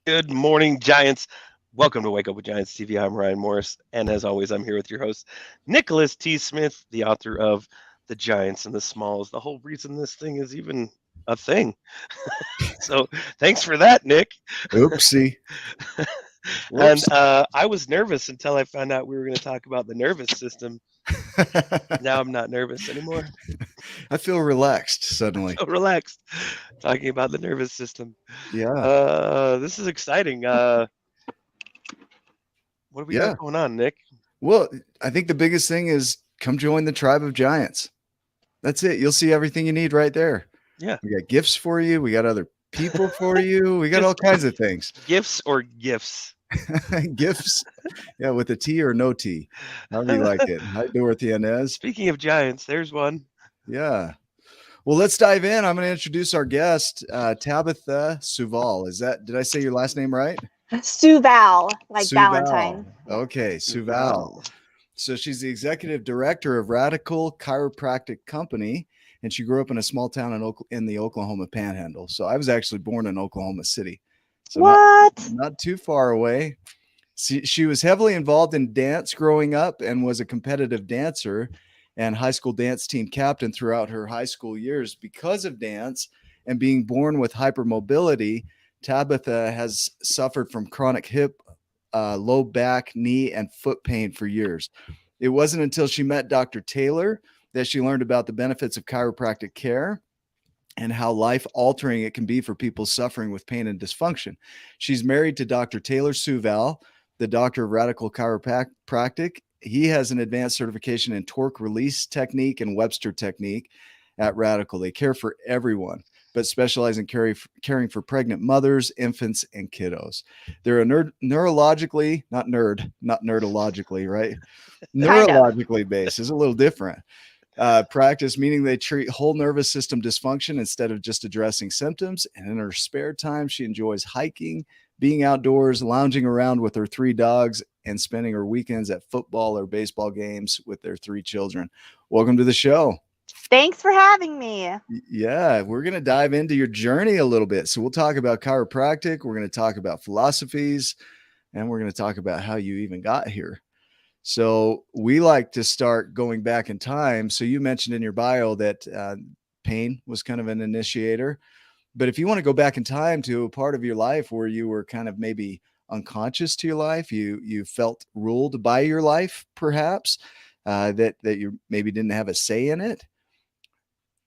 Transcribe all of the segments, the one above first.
Good morning, Giants. Welcome to Wake Up with Giants TV. I'm Ryan Morris, and as always, I'm here with your host, Nicholas T. Smith, the author of The Giants and the Smalls, the whole reason this thing is even a thing. So thanks for that, Nick. Oopsie. And Whoops. I was nervous until I found out we were going to talk about the nervous system. Now I'm not nervous anymore. I feel relaxed I suddenly. feel relaxed talking about the nervous system. Yeah. This is exciting. What do we got Yeah. going on, Nick? Well, I think the biggest thing is come join the tribe of giants. That's it. You'll see everything you need right there. Yeah. We got gifts for you. We got other people for you. We got all Just kinds of things. gifts or gifts? Gifts. Yeah, with a T or no T. However you like it. Hi, Dorothy Inez. Speaking of giants, there's one. Yeah. Well, let's dive in. I'm going to introduce our guest, Tabitha Suval. Did I say your last name right? Suval, like Suval. Valentine. Okay, Suval. So she's the executive director of Radical Chiropractic Company, and she grew up in a small town in the Oklahoma Panhandle. So I was actually born in Oklahoma City. So What? Not too far away. She was heavily involved in dance growing up and was a competitive dancer and high school dance team captain throughout her high school years. Because of dance and being born with hypermobility, Tabitha has suffered from chronic hip, low back, knee, and foot pain for years. It wasn't until she met Dr. Taylor that she learned about the benefits of chiropractic care and how life-altering it can be for people suffering with pain and dysfunction. She's married to Dr. Taylor Suval, the doctor of Radical Chiropractic. He has an advanced certification in torque release technique and Webster technique at Radical. They care for everyone, but specialize in caring for pregnant mothers, infants, and kiddos. They're a not nerdologically, right? Neurologically based is a little different. Practice, meaning they treat whole nervous system dysfunction instead of just addressing symptoms. And in her spare time, she enjoys hiking, being outdoors, lounging around with her 3 dogs, and spending her weekends at football or baseball games with their 3 children. Welcome to the show. Thanks for having me. Yeah, we're going to dive into your journey a little bit. So we'll talk about chiropractic. We're going to talk about philosophies, and we're going to talk about how you even got here. So we like to start going back in time. So you mentioned in your bio that pain was kind of an initiator. But if you want to go back in time to a part of your life where you were kind of maybe unconscious to your life, you felt ruled by your life, perhaps, that you maybe didn't have a say in it.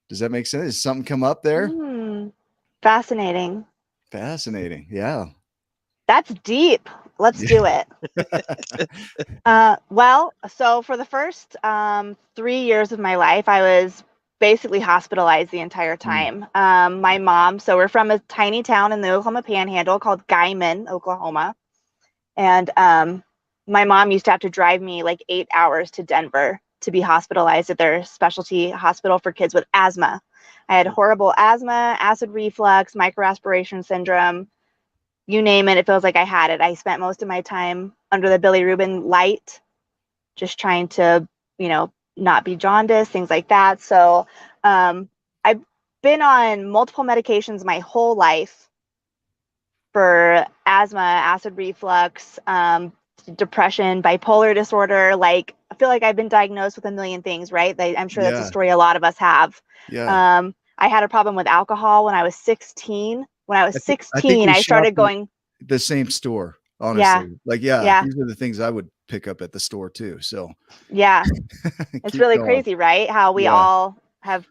Does that make sense? Does something come up there? Fascinating. Fascinating. Yeah. That's deep. Let's do it. Well, so for the first 3 years of my life, I was basically hospitalized the entire time. My mom, so we're from a tiny town in the Oklahoma Panhandle called Guyman, Oklahoma. And my mom used to have to drive me like 8 hours to Denver to be hospitalized at their specialty hospital for kids with asthma. I had horrible asthma, acid reflux, microaspiration syndrome. You name it, it feels like I had it. I spent most of my time under the bilirubin light, just trying to, not be jaundiced, things like that. So I've been on multiple medications my whole life for asthma, acid reflux, depression, bipolar disorder. Like, I feel like I've been diagnosed with a million things, right? I'm sure that's a story a lot of us have. Yeah. I had a problem with alcohol when I was 16. When I was 16, I started going the same store, honestly. These are the things I would pick up at the store too. So it's really crazy, right? How we all have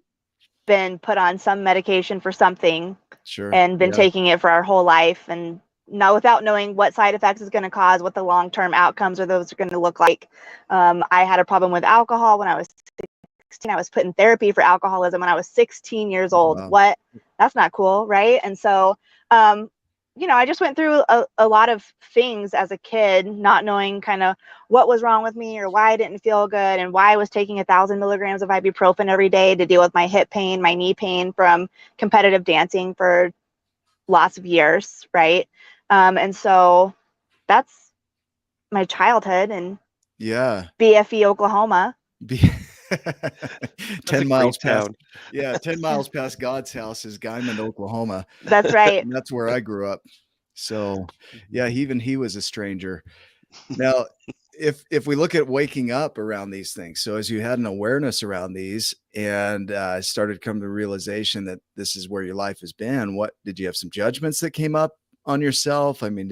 been put on some medication for something and been taking it for our whole life, and now without knowing what side effects it's going to cause, what the long-term outcomes of those are going to look like. I had a problem with alcohol when I was 16. I was put in therapy for alcoholism when I was 16 years old. Wow. What? That's not cool, right? And so, I just went through a lot of things as a kid, not knowing kind of what was wrong with me or why I didn't feel good and why I was taking 1,000 milligrams of ibuprofen every day to deal with my hip pain, my knee pain from competitive dancing for lots of years, right? And so that's my childhood in BFE, Oklahoma. 10 miles past 10 miles past God's house is Guyman, Oklahoma. That's right. And that's where I grew up. So yeah, even he was a stranger. Now, if we look at waking up around these things, so as you had an awareness around these and started coming to the realization that this is where your life has been, what did you have some judgments that came up on yourself? I mean,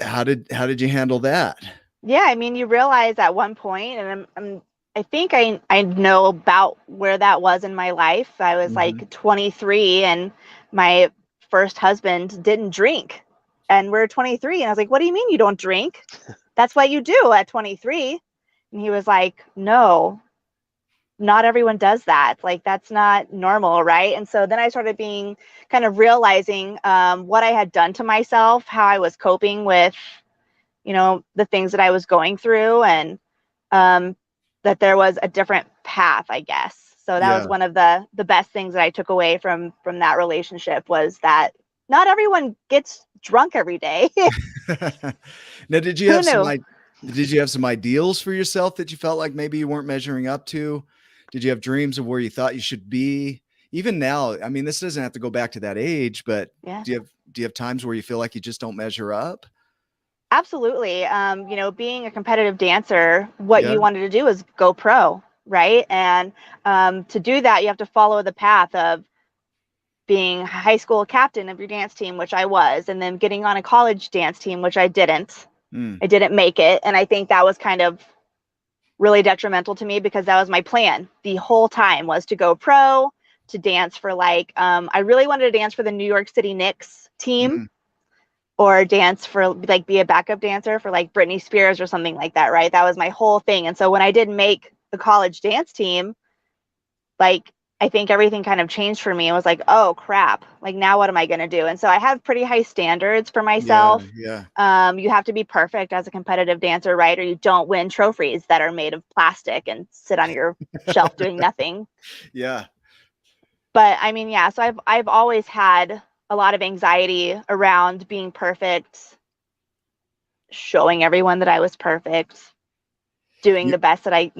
how did you handle that? Yeah, I mean, you realize at one point, and I think I know about where that was in my life. I was Mhm. like 23, and my first husband didn't drink, and we're 23, and I was like, "What do you mean you don't drink? That's what you do at 23." And he was like, "No, not everyone does that. Like, that's not normal, right?" And so then I started being kind of realizing what I had done to myself, how I was coping with the things that I was going through, and um, that there was a different path, I guess. So that was Yeah. one of the best things that I took away from that relationship, was that not everyone gets drunk every day. Now, Who knew? did you have some ideals for yourself that you felt like maybe you weren't measuring up to? Did you have dreams of where you thought you should be? Even now, I mean, this doesn't have to go back to that age, but Yeah, do you have times where you feel like you just don't measure up? absolutely. Being a competitive dancer, what Yeah. you wanted to do is go pro, right? And to do that, you have to follow the path of being high school captain of your dance team, which I was, and then getting on a college dance team, which I didn't. Mm, I didn't make it. And I think that was kind of really detrimental to me, because that was my plan the whole time, was to go pro, to dance for I really wanted to dance for the New York City Knicks team, mm, or dance for be a backup dancer for like Britney Spears or something like that, right? That was my whole thing. And so when I didn't make the college dance team, like I think everything kind of changed for me. It was like, oh crap, like now what am I going to do? And so I have pretty high standards for yeah, myself. yeah, You have to be perfect as a competitive dancer, right? Or you don't win trophies that are made of plastic and sit on your shelf doing nothing. yeah. But I mean, yeah, so I've always had a lot of anxiety around being perfect, showing everyone that I was perfect, doing You, the best that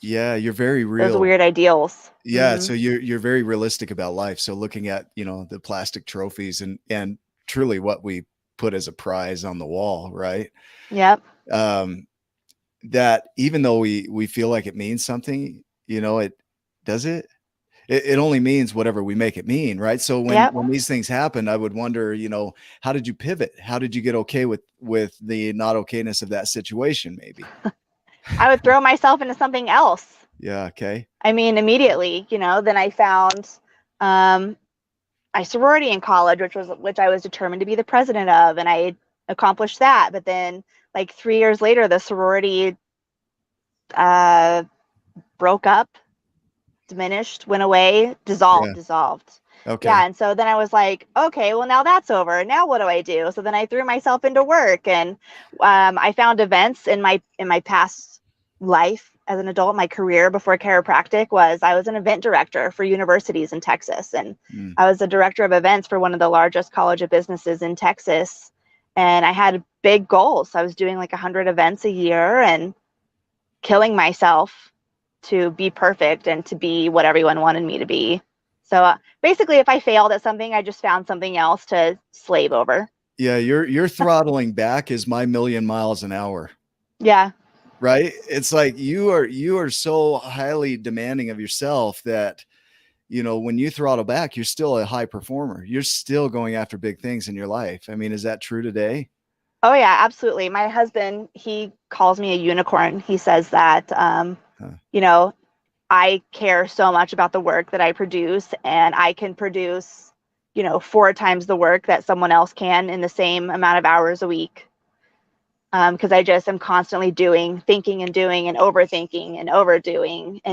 yeah, you're very those real. weird ideals. Yeah, so you're very realistic about life. So looking at, the plastic trophies and truly what we put as a prize on the wall, right? Yep. Um, that even though we feel like it means something, it does it. It only means whatever we make it mean, right? So Yep. when these things happen, I would wonder, how did you pivot? How did you get okay with the not okayness of that situation, maybe? I would throw myself into something else. Yeah, okay. I mean, immediately, then I found um, my sorority in college, which I was determined to be the president of, and I accomplished that. But then, like 3 years later, the sorority uh, broke up, diminished, went away, Yeah. dissolved. Yeah, Okay. and so then I was like, okay, well now that's over. Now what do I do? So then I threw myself into work, and I found events in my past life as an adult. My career before chiropractic was, I was an event director for universities in Texas, and Mm. I was the director of events for one of the largest college of businesses in Texas. And I had big goals. I was doing like 100 events a year and killing myself to be perfect and to be what everyone wanted me to be. So basically, if I failed at something, I just found something else to slave over. Yeah, your throttling back is my million miles an hour. Yeah. Right? It's like you are so highly demanding of yourself that when you throttle back, you're still a high performer. You're still going after big things in your life. I mean, is that true today? Oh, yeah, absolutely. My husband, he calls me a unicorn. He says that, Huh. you know, I care so much about the work that I produce, and I can produce, 4 times the work that someone else can in the same amount of hours a week. Because I just am constantly thinking and doing and overthinking and overdoing Hmm.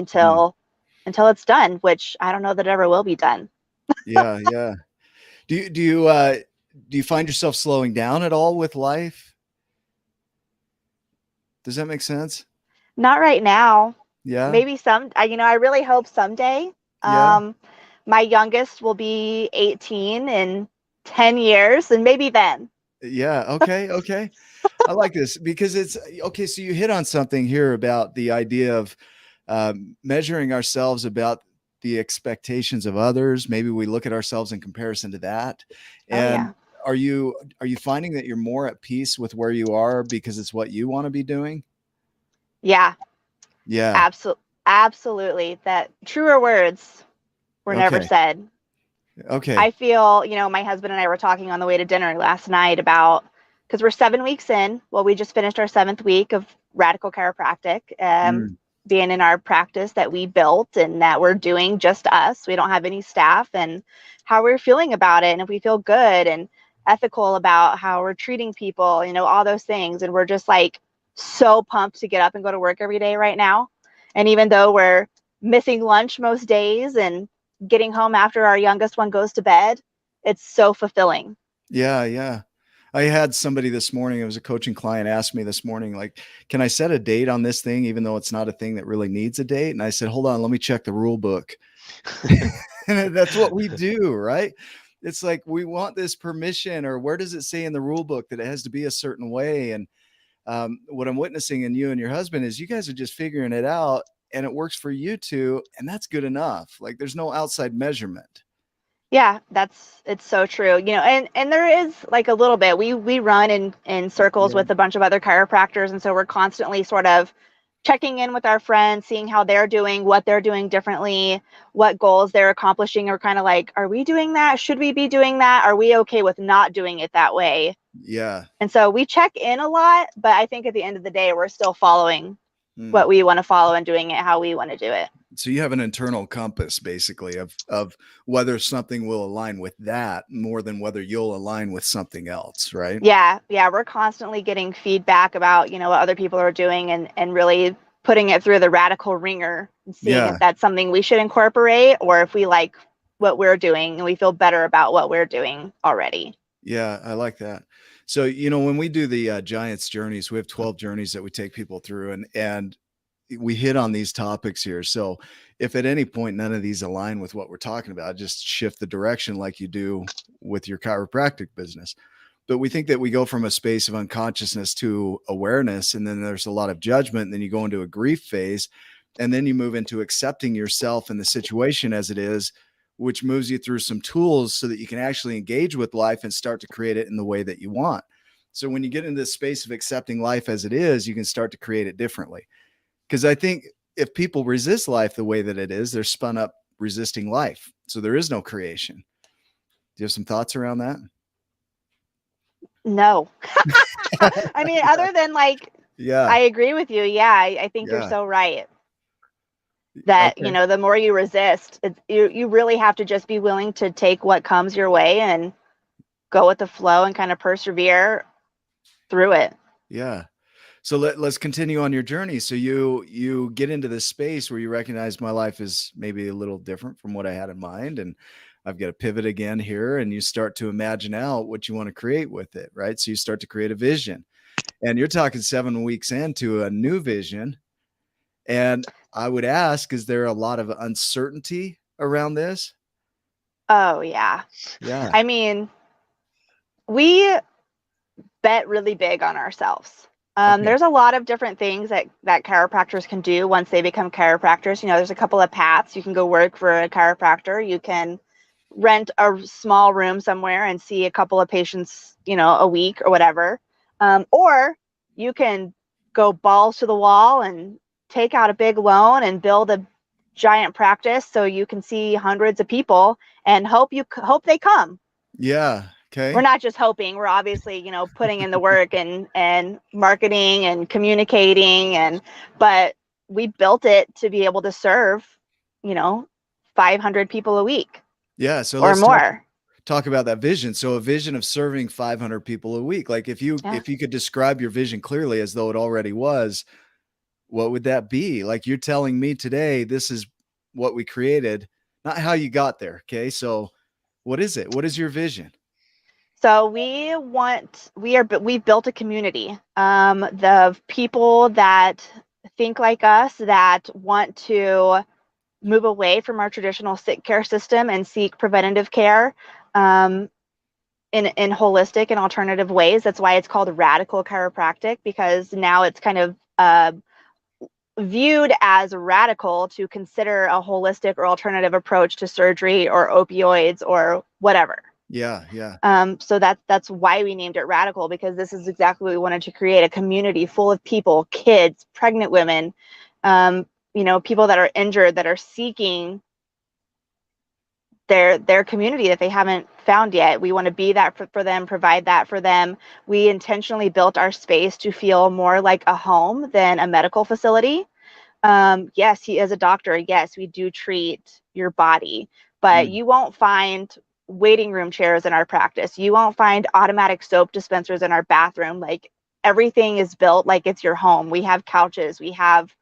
until it's done, which I don't know that it ever will be done. Yeah, yeah. Do you find yourself slowing down at all with life? Does that make sense? Not right now. Yeah. Maybe I really hope someday. Yeah. Um, my youngest will be 18 in 10 years, and maybe then. Yeah. Okay. Okay. I like this because it's okay. So you hit on something here about the idea of measuring ourselves about the expectations of others. Maybe we look at ourselves in comparison to that. Oh, And yeah. are you finding that you're more at peace with where you are because it's what you want to be doing? Yeah, Yeah. absolutely. That truer words were never Okay. said. Okay. I feel, my husband and I were talking on the way to dinner last night about, because we're 7 weeks in. Well, we just finished our 7th week of Radical Chiropractic, Mm. being in our practice that we built and that we're doing just us. We don't have any staff, and how we're feeling about it, and if we feel good and ethical about how we're treating people, all those things. And we're just like so pumped to get up and go to work every day right now. And even though we're missing lunch most days and getting home after our youngest one goes to bed, it's so fulfilling. Yeah, yeah. I had somebody this morning, it was a coaching client, asked me this morning, like, can I set a date on this thing, even though it's not a thing that really needs a date? And I said, hold on, let me check the rule book. And that's what we do, right? It's like, we want this permission, or where does it say in the rule book that it has to be a certain way? And what I'm witnessing in you and your husband is you guys are just figuring it out, and it works for you two. And that's good enough. Like, there's no outside measurement. Yeah, it's so true. And there is like a little bit. We run in circles Yeah. with a bunch of other chiropractors, and so we're constantly sort of checking in with our friends, seeing how they're doing, what they're doing differently, what goals they're accomplishing, or kind of like, are we doing that? Should we be doing that? Are we okay with not doing it that way? Yeah. And so we check in a lot, but I think at the end of the day, we're still following Mm. what we want to follow and doing it how we want to do it. So you have an internal compass, basically, of whether something will align with that more than whether you'll align with something else, right? Yeah, we're constantly getting feedback about, what other people are doing, and really putting it through the radical ringer and seeing if Yeah. that's something we should incorporate, or if we like what we're doing and we feel better about what we're doing already. Yeah, I like that. So, when we do the Giants journeys, we have 12 journeys that we take people through, and we hit on these topics here. So if at any point none of these align with what we're talking about, just shift the direction like you do with your chiropractic business. But we think that we go from a space of unconsciousness to awareness, and then there's a lot of judgment, and then you go into a grief phase, and then you move into accepting yourself and the situation as it is, which moves you through some tools so that you can actually engage with life and start to create it in the way that you want. So when you get into this space of accepting life as it is, you can start to create it differently. Because I think if people resist life the way that it is, they're spun up resisting life. So there is no creation. Do you have some thoughts around that? No. I mean, other than like, Yeah. I agree with you. Yeah, I think you're Yeah. so right. That, Okay. the more you resist, you really have to just be willing to take what comes your way and go with the flow and kind of persevere through it. Yeah. So let's continue on your journey. So you get into this space where you recognize my life is maybe a little different from what I had in mind, and I've got to pivot again here, and you start to imagine out what you want to create with it, right? So you start to create a vision, and you're talking 7 weeks into a new vision. And I would ask, is there a lot of uncertainty around this? Oh, yeah. Yeah. I mean, we bet really big on ourselves. Okay. There's a lot of different things that chiropractors can do once they become chiropractors. There's a couple of paths. You can go work for a chiropractor. You can rent a small room somewhere and see a couple of patients, a week or whatever. Or you can go balls to the wall and take out a big loan and build a giant practice so you can see hundreds of people and hope they come. Yeah. We're Okay. not just hoping, we're obviously, putting in the work and marketing and communicating, but we built it to be able to serve, 500 people a week Yeah. So or let's talk more. about that vision. So a vision of serving 500 people a week. Like if you Yeah. could describe your vision clearly as though it already was, what would that be? Like you're telling me today, this is what we created, not how you got there. Okay. So what is it? What is your vision? So we've built a community. The people that think like us, that want to move away from our traditional sick care system and seek preventative care, in holistic and alternative ways. That's why it's called radical chiropractic, because now it's kind of viewed as radical to consider a holistic or alternative approach to surgery or opioids or whatever. Yeah. Yeah. So that's why we named it Radical, because this is exactly what we wanted to create: a community full of people, kids, pregnant women, um, people that are injured, that are seeking their community that they haven't found yet. We want to be that for them, provide that for them. We intentionally built our space to feel more like a home than a medical facility. Yes, he is a doctor. Yes, we do treat your body, but Mm. you won't find waiting room chairs in our practice. You won't find automatic soap dispensers in our bathroom. Like, everything is built like it's your home. We have couches, we have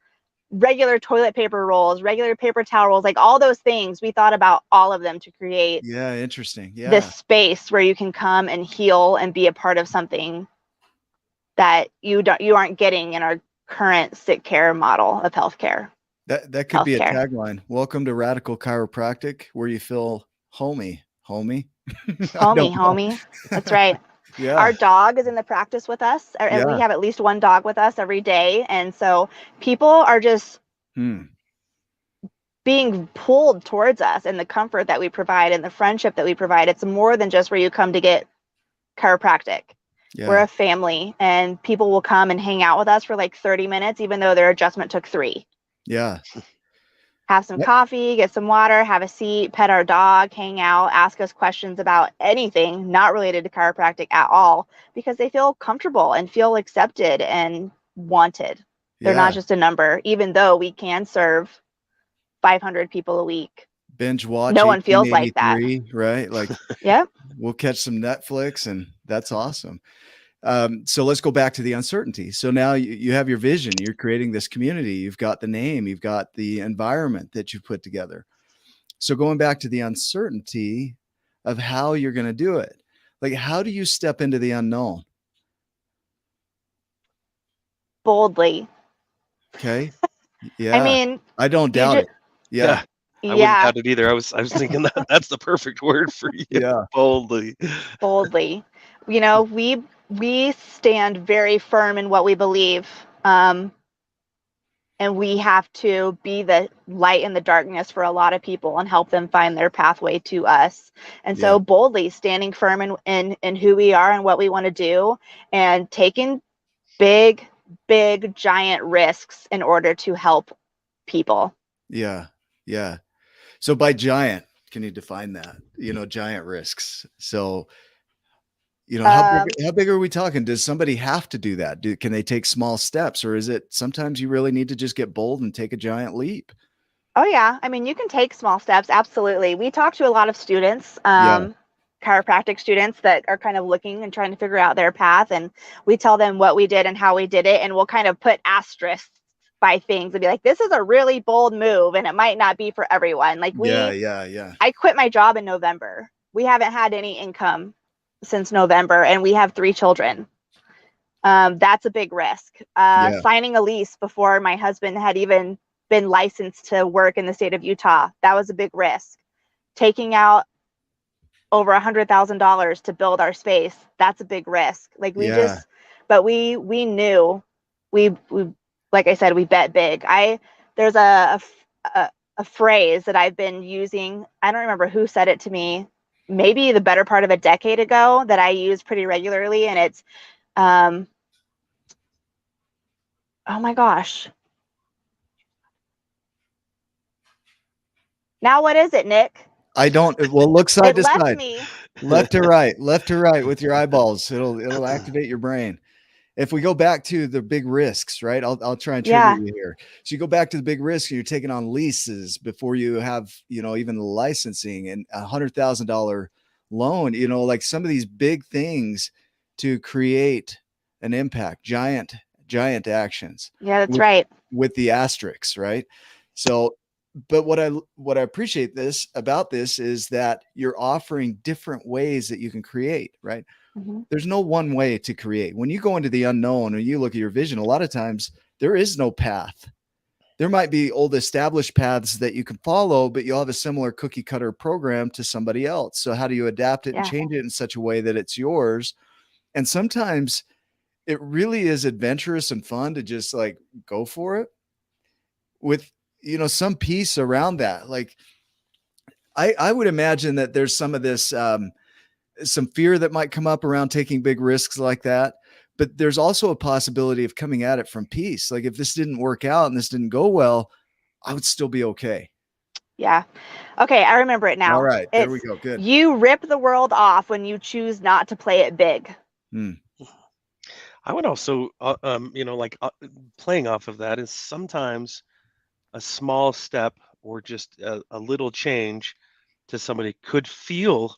regular toilet paper rolls, regular paper towel rolls, like all those things. We thought about all of them to create Yeah. Interesting. this Yeah. space where you can come and heal and be a part of something that you aren't getting in our current sick care model of healthcare. That could be a Healthcare. tagline. Welcome to Radical Chiropractic, where you feel homie. I don't know. Homie. That's right. Yeah. Our dog is in the practice with us, and we Yeah. have at least one dog with us every day. And so people are just Hmm. being pulled towards us, and the comfort that we provide and the friendship that we provide. It's more than just where you come to get chiropractic. We're Yeah. a family, and people will come and hang out with us for like 30 minutes, even though their adjustment took 3. Yeah. Have some Yep. coffee, get some water, have a seat, pet our dog, hang out, ask us questions about anything not related to chiropractic at all, because they feel comfortable and feel accepted and wanted. They're not Yeah. just a number, even though we can serve 500 people a week. Binge watch No one feels like that. 1883, right? Like, Yep. we'll catch some Netflix, and that's awesome. So let's go back to the uncertainty. So now you have your vision, you're creating this community, you've got the name, you've got the environment that you've put together. So going back to the uncertainty of how you're going to do it, like, how do you step into the unknown? Boldly. Okay. I Yeah. mean, I don't you doubt just, it. Yeah. Yeah, I wouldn't yeah, doubt it either. I was thinking that that's the perfect word for you. Yeah. Boldly. boldly. We stand very firm in what we believe. And we have to be the light in the darkness for a lot of people and help them find their pathway to us. And Yeah. so boldly standing firm in who we are and what we want to do, and taking big giant risks in order to help people. Yeah. Yeah. So by giant, can you define that? Giant risks. So, Um, how big are we talking? Does somebody have to do that? Can they take small steps, or is it sometimes you really need to just get bold and take a giant leap? oh yeah, I mean, you can take small steps. Absolutely. We talk to a lot of students, Yeah. chiropractic students that are kind of looking and trying to figure out their path, and we tell them what we did and how we did it, and we'll kind of put asterisks by things and be like, this is a really bold move, and it might not be for everyone. Like, Yeah. Yeah. Yeah. I quit my job in November. We haven't had any income since November, and we have 3 children. That's a big risk. Yeah. Signing a lease before my husband had even been licensed to work in the state of Utah, that was a big risk. Taking out over $100,000 to build our space, that's a big risk. Like, Yeah. but we knew, we like I said, we bet big. There's a phrase that I've been using. I don't remember who said it to me, maybe the better part of a decade ago, that I use pretty regularly, and it's um, oh my gosh. Now what is it, Nick? I don't. Well, look side It to left side, me. left to right with your eyeballs. It'll activate your brain. If we go back to the big risks, right? I'll try and trigger Yeah. you here. So you go back to the big risks, and you're taking on leases before you have, even the licensing, and $100,000 loan, like some of these big things to create an impact, giant actions Yeah, that's with right. the asterisks, right? So, but what I appreciate about this is that you're offering different ways that you can create, right? Mm-hmm. There's no one way to create. When you go into the unknown and you look at your vision, a lot of times there is no path. There might be old established paths that you can follow, but you'll have a similar cookie cutter program to somebody else. So how do you adapt it and Yeah. change it in such a way that it's yours? And sometimes it really is adventurous and fun to just like go for it with, some piece around that. Like I would imagine that there's some of this, some fear that might come up around taking big risks like that. But there's also a possibility of coming at it from peace. Like if this didn't work out and this didn't go well, I would still be okay. Yeah. Okay, I remember it now. All right, there we go. Good. You rip the world off when you choose not to play it big. I would also, playing off of that is sometimes a small step or just a little change to somebody could feel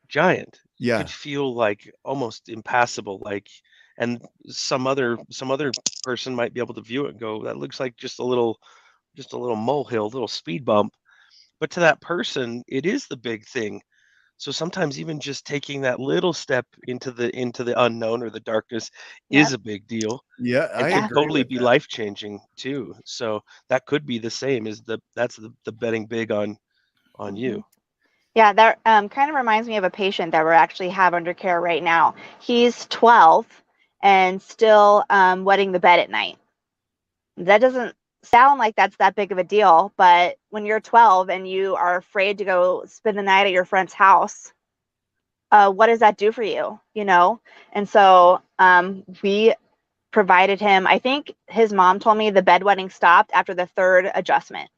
giant. Yeah. Could feel like almost impassable, and some other person might be able to view it and go, that looks like just a little molehill, a little speed bump. But to that person, it is the big thing. So sometimes even just taking that little step into the unknown or the darkness is a big deal. Yeah, And I can agree totally with be that. life-changing too. So that could be the same as that's the betting big on you. Yeah, that kind of reminds me of a patient that we actually have under care right now. He's 12 and still wetting the bed at night. That doesn't sound like that's that big of a deal, but when you're 12 and you are afraid to go spend the night at your friend's house, what does that do for you? You know? And so we provided him, I think his mom told me the bedwetting stopped after the third adjustment.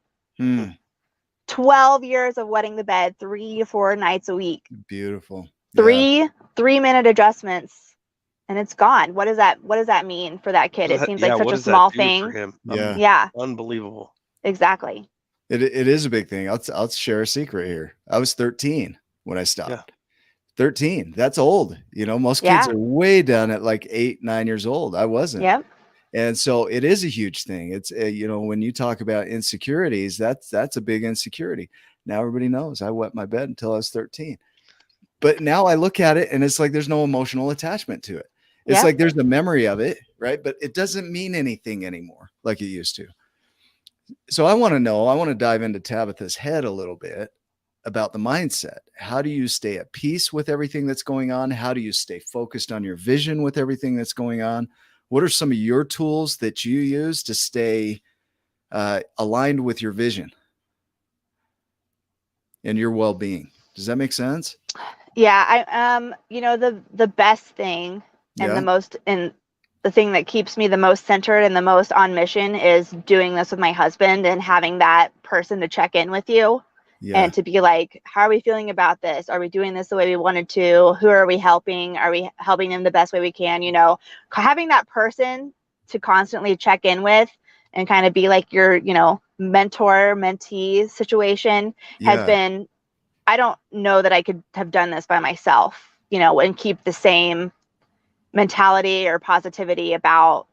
12 years of wetting the bed 3 to 4 nights a week. Beautiful. Three 3-minute adjustments, and it's gone. What does that mean for that kid? It seems like such a small thing. For him? Yeah. Unbelievable. Exactly. It is a big thing. I'll share a secret here. I was 13 when I stopped. Yeah. 13. That's old. You know, most kids are way down at like 8, 9 years old. I wasn't. Yep. And so it is a huge thing. It's, when you talk about insecurities, that's a big insecurity. Now everybody knows I wet my bed until I was 13. But now I look at it and it's like there's no emotional attachment to it. It's like there's a memory of it, right? But it doesn't mean anything anymore like it used to. So I want to dive into Tabitha's head a little bit about the mindset. How do you stay at peace with everything that's going on? How do you stay focused on your vision with everything that's going on? What are some of your tools that you use to stay aligned with your vision and your well-being? Does that make sense? Yeah, the best thing and the thing that keeps me the most centered and the most on mission is doing this with my husband and having that person to check in with you and to be like, how are we feeling about this? Are we doing this the way we wanted to? Who are we helping? Are we helping them the best way we can? Having that person to constantly check in with and kind of be like your, mentor, mentee situation has been, I don't know that I could have done this by myself, and keep the same mentality or positivity about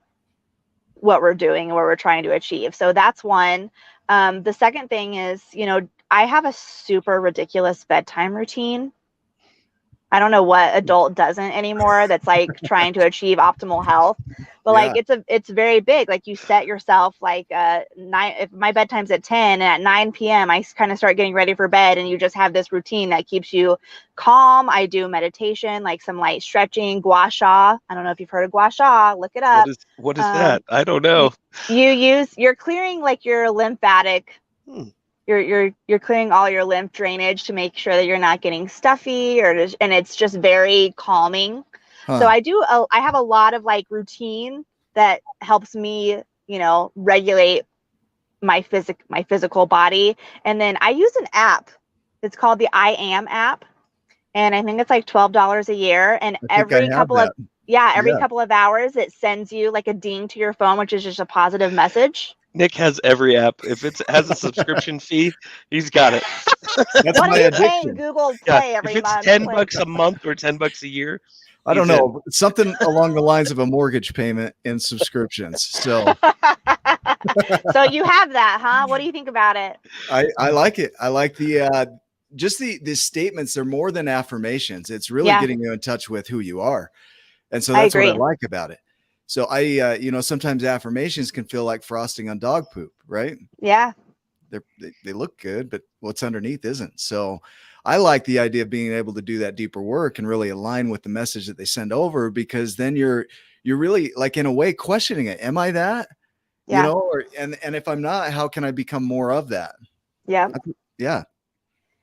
what we're doing and what we're trying to achieve. So that's one. The second thing is, I have a super ridiculous bedtime routine. I don't know what adult doesn't anymore that's like trying to achieve optimal health, but like it's very big. Like you set yourself like 9, if my bedtime's at 10 and at 9 p.m. I kind of start getting ready for bed, and you just have this routine that keeps you calm. I do meditation, like some light stretching, gua sha. I don't know if you've heard of gua sha. Look it up. What is that? I don't know. You're clearing like your lymphatic You're clearing all your lymph drainage to make sure that you're not getting stuffy and it's just very calming. So I have a lot of like routine that helps me, regulate my physical body. And then I use an app. It's called the I Am app. And I think it's like $12 a year. And every couple of hours, it sends you like a ding to your phone, which is just a positive message. Nick has every app. If it has a subscription fee, he's got it. That's what my are you addiction. paying Google Play every month? If it's $10 a month or $10 a year, I don't know, something along the lines of a mortgage payment in subscriptions. So, so you have that, huh? What do you think about it? I like it. I like the just the statements. They're more than affirmations. It's really getting you in touch with who you are, and so that's what I like about it. So sometimes affirmations can feel like frosting on dog poop, right? Yeah. They look good, but what's underneath isn't. So I like the idea of being able to do that deeper work and really align with the message that they send over, because then you're really like in a way questioning it. Am I that? And if I'm not, how can I become more of that? Yeah. Yeah.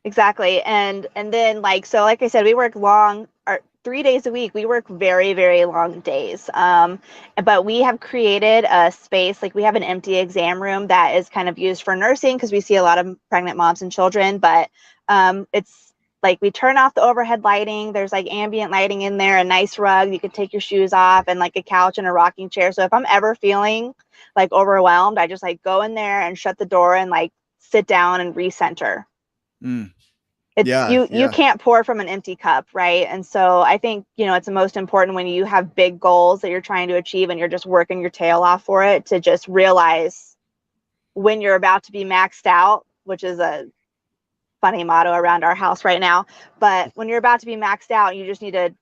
Exactly. And then so like I said, we work long, or 3 days a week. We work very, very long days. But we have created a space, like we have an empty exam room that is kind of used for nursing because we see a lot of pregnant moms and children. But it's like we turn off the overhead lighting. There's like ambient lighting in there, a nice rug. You can take your shoes off, and like a couch and a rocking chair. So if I'm ever feeling like overwhelmed, I just like go in there and shut the door and like sit down and recenter. Mm. It's Yeah, you can't pour from an empty cup, right? And so I think, it's the most important when you have big goals that you're trying to achieve and you're just working your tail off for it, to just realize when you're about to be maxed out, which is a funny motto around our house right now. But when you're about to be maxed out, you just need to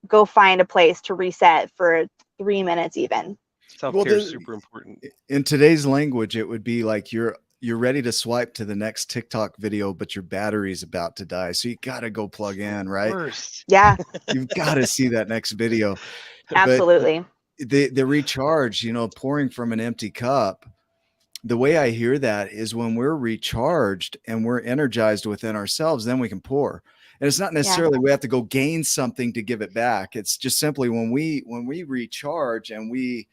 go find a place to reset for 3 minutes even. Self-care is super important. In today's language, it would be like you're ready to swipe to the next TikTok video, but your battery's about to die. So you got to go plug in, right? Worst. Yeah. You've got to see that next video. Absolutely. But the recharge, pouring from an empty cup, the way I hear that is when we're recharged and we're energized within ourselves, then we can pour. And it's not necessarily we have to go gain something to give it back. It's just simply when we recharge and we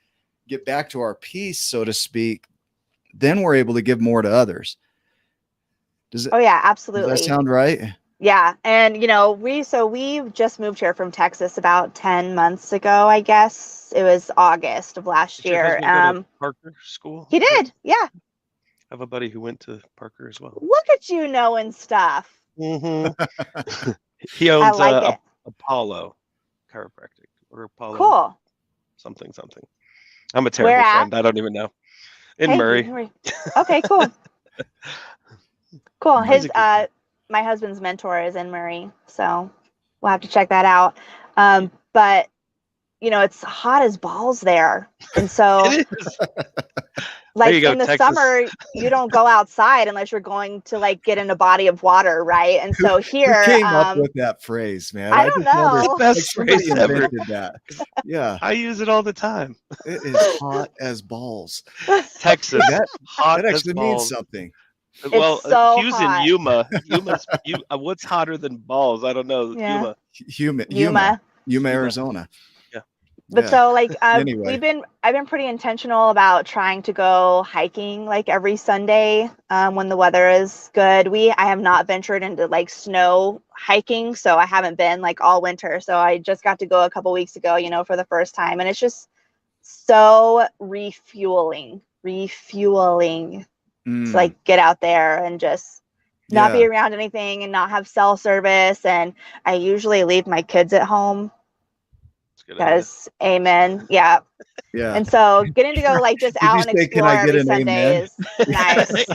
get back to our peace, so to speak, then we're able to give more to others. Oh yeah, absolutely. Does that sound right? Yeah. And we just moved here from Texas about 10 months ago, I guess. It was August of last year. Your husband go to Parker School? He did. Yeah. I have a buddy who went to Parker as well. Look at you knowing stuff. Mm-hmm. He owns Apollo Chiropractic, or Apollo. Cool. Something. I'm a terrible friend. I don't even know. In Murray. Okay, cool. Cool. His my husband's mentor is in Murray, so we'll have to check that out. But it's hot as balls there, and so like in the Texas. Summer, you don't go outside unless you're going to like get in a body of water, right? And so here, who came up with that phrase, man? I don't know. The best phrase ever. That. Yeah, I use it all the time. It is hot as balls. Texas, hot that actually as balls. Means something. Well, so Hugh's in Yuma. What's hotter than balls? I don't know. Yeah. Yuma, Arizona. Yeah. But so anyway. I've been pretty intentional about trying to go hiking like every Sunday when the weather is good. I have not ventured into like snow hiking, so I haven't been like all winter. So I just got to go a couple weeks ago, for the first time, and it's just so refueling. To like get out there and just not be around anything and not have cell service. And I usually leave my kids at home because amen. Yeah. Yeah. And so getting to go like just out and explore every Sunday is nice.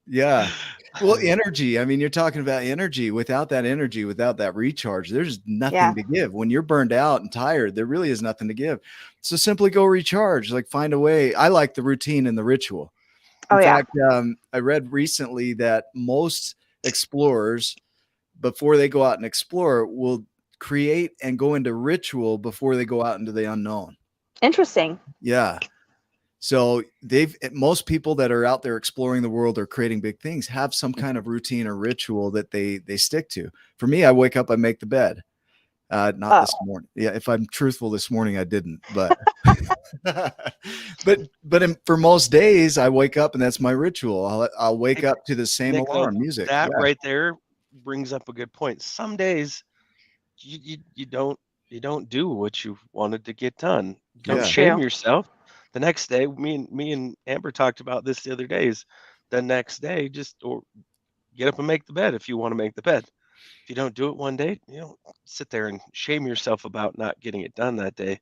Yeah. Well, energy. I mean, you're talking about energy. Without that energy, without that recharge, there's nothing to give. When you're burned out and tired, there really is nothing to give. So simply go recharge, like find a way. I like the routine and the ritual. In fact, I read recently that most explorers, before they go out and explore, will create and go into ritual before they go out into the unknown. Interesting. Yeah. So most people that are out there exploring the world or creating big things have some kind of routine or ritual that they stick to. For me, I wake up, I make the bed. Not this morning. Yeah. If I'm truthful, this morning I didn't, but, for most days I wake up and that's my ritual. I'll wake up to the same alarm music. That right there brings up a good point. Some days you don't do what you wanted to get done. Don't shame yourself. The next day, me and Amber talked about this the other days. The next day, or get up and make the bed if you want to make the bed. If you don't do it one day, sit there and shame yourself about not getting it done that day.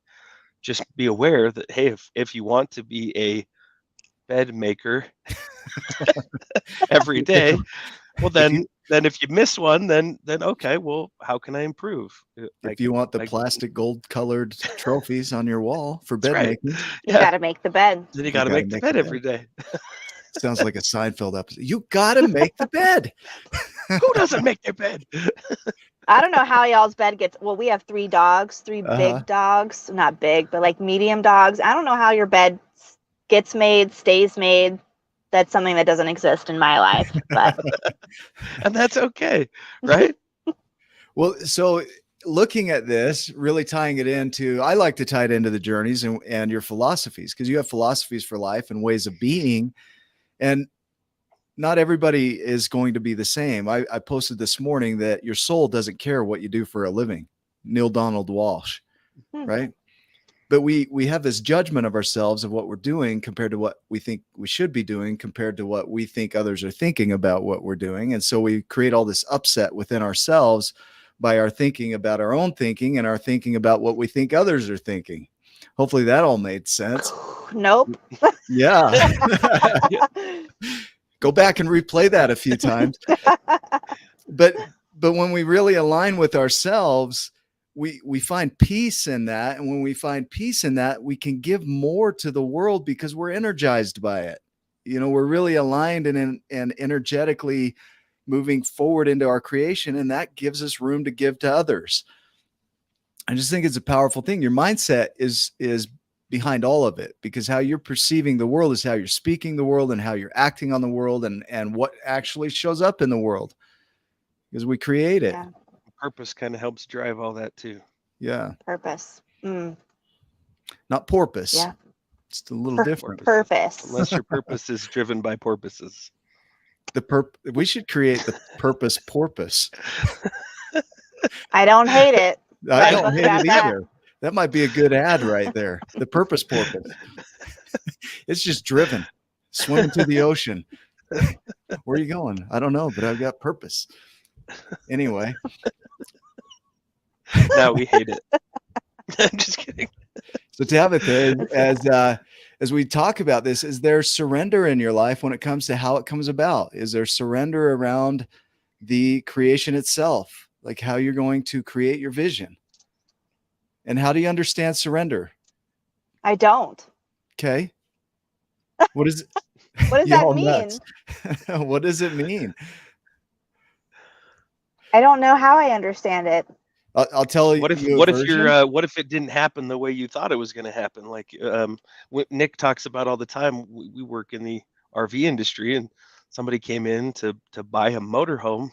Just be aware that, hey, if you want to be a bed maker every day, well then if you miss one, then okay, well, how can I improve? If you want the plastic gold colored trophies on your wall for bed making, you got to make the bed. Then you got to make the bed every day. Sounds like a Seinfeld episode. You got to make the bed. Who doesn't make their bed? I don't know how y'all's bed gets. Well, we have 3 dogs, 3 big dogs, not big, but like medium dogs. I don't know how your bed gets made, stays made. that's something that doesn't exist in my life. But And that's okay, right? Well, so looking at this, really tying it into, I like to tie it into the journeys and your philosophies, because you have philosophies for life and ways of being. And not everybody is going to be the same. I posted this morning that your soul doesn't care what you do for a living. Neil Donald Walsh, right? But we have this judgment of ourselves of what we're doing compared to what we think we should be doing compared to what we think others are thinking about what we're doing. And so we create all this upset within ourselves by our thinking about our own thinking and our thinking about what we think others are thinking. Hopefully that all made sense. Nope. Yeah. Go back and replay that a few times. But when we really align with ourselves, we find peace in that. And when we find peace in that, we can give more to the world because we're energized by it. You know, we're really aligned and energetically moving forward into our creation. And that gives us room to give to others. I just think it's a powerful thing. Your mindset is behind all of it, because how you're perceiving the world is how you're speaking the world and how you're acting on the world and what actually shows up in the world, because we create it. Yeah. Purpose kind of helps drive all that too. Yeah. Purpose. Not porpoise. Yeah. It's a little different. Purpose. Unless your purpose is driven by porpoises. We should create the purpose porpoise. I don't hate it. I don't hate it either. That might be a good ad right there. The purpose porpoise. It's just driven, swimming through the ocean. Where are you going? I don't know, but I've got purpose. Anyway. Now we hate it. I'm just kidding. So Tabitha, as we talk about this, is there surrender in your life when it comes to how it comes about? Is there surrender around the creation itself? Like how you're going to create your vision? And how do you understand surrender? I don't. Okay. What is it? What does that mean? What does it mean? I don't know how I understand it. I'll tell you. What if it didn't happen the way you thought it was going to happen? Like Nick talks about all the time. We work in the RV industry, and somebody came in to buy a motorhome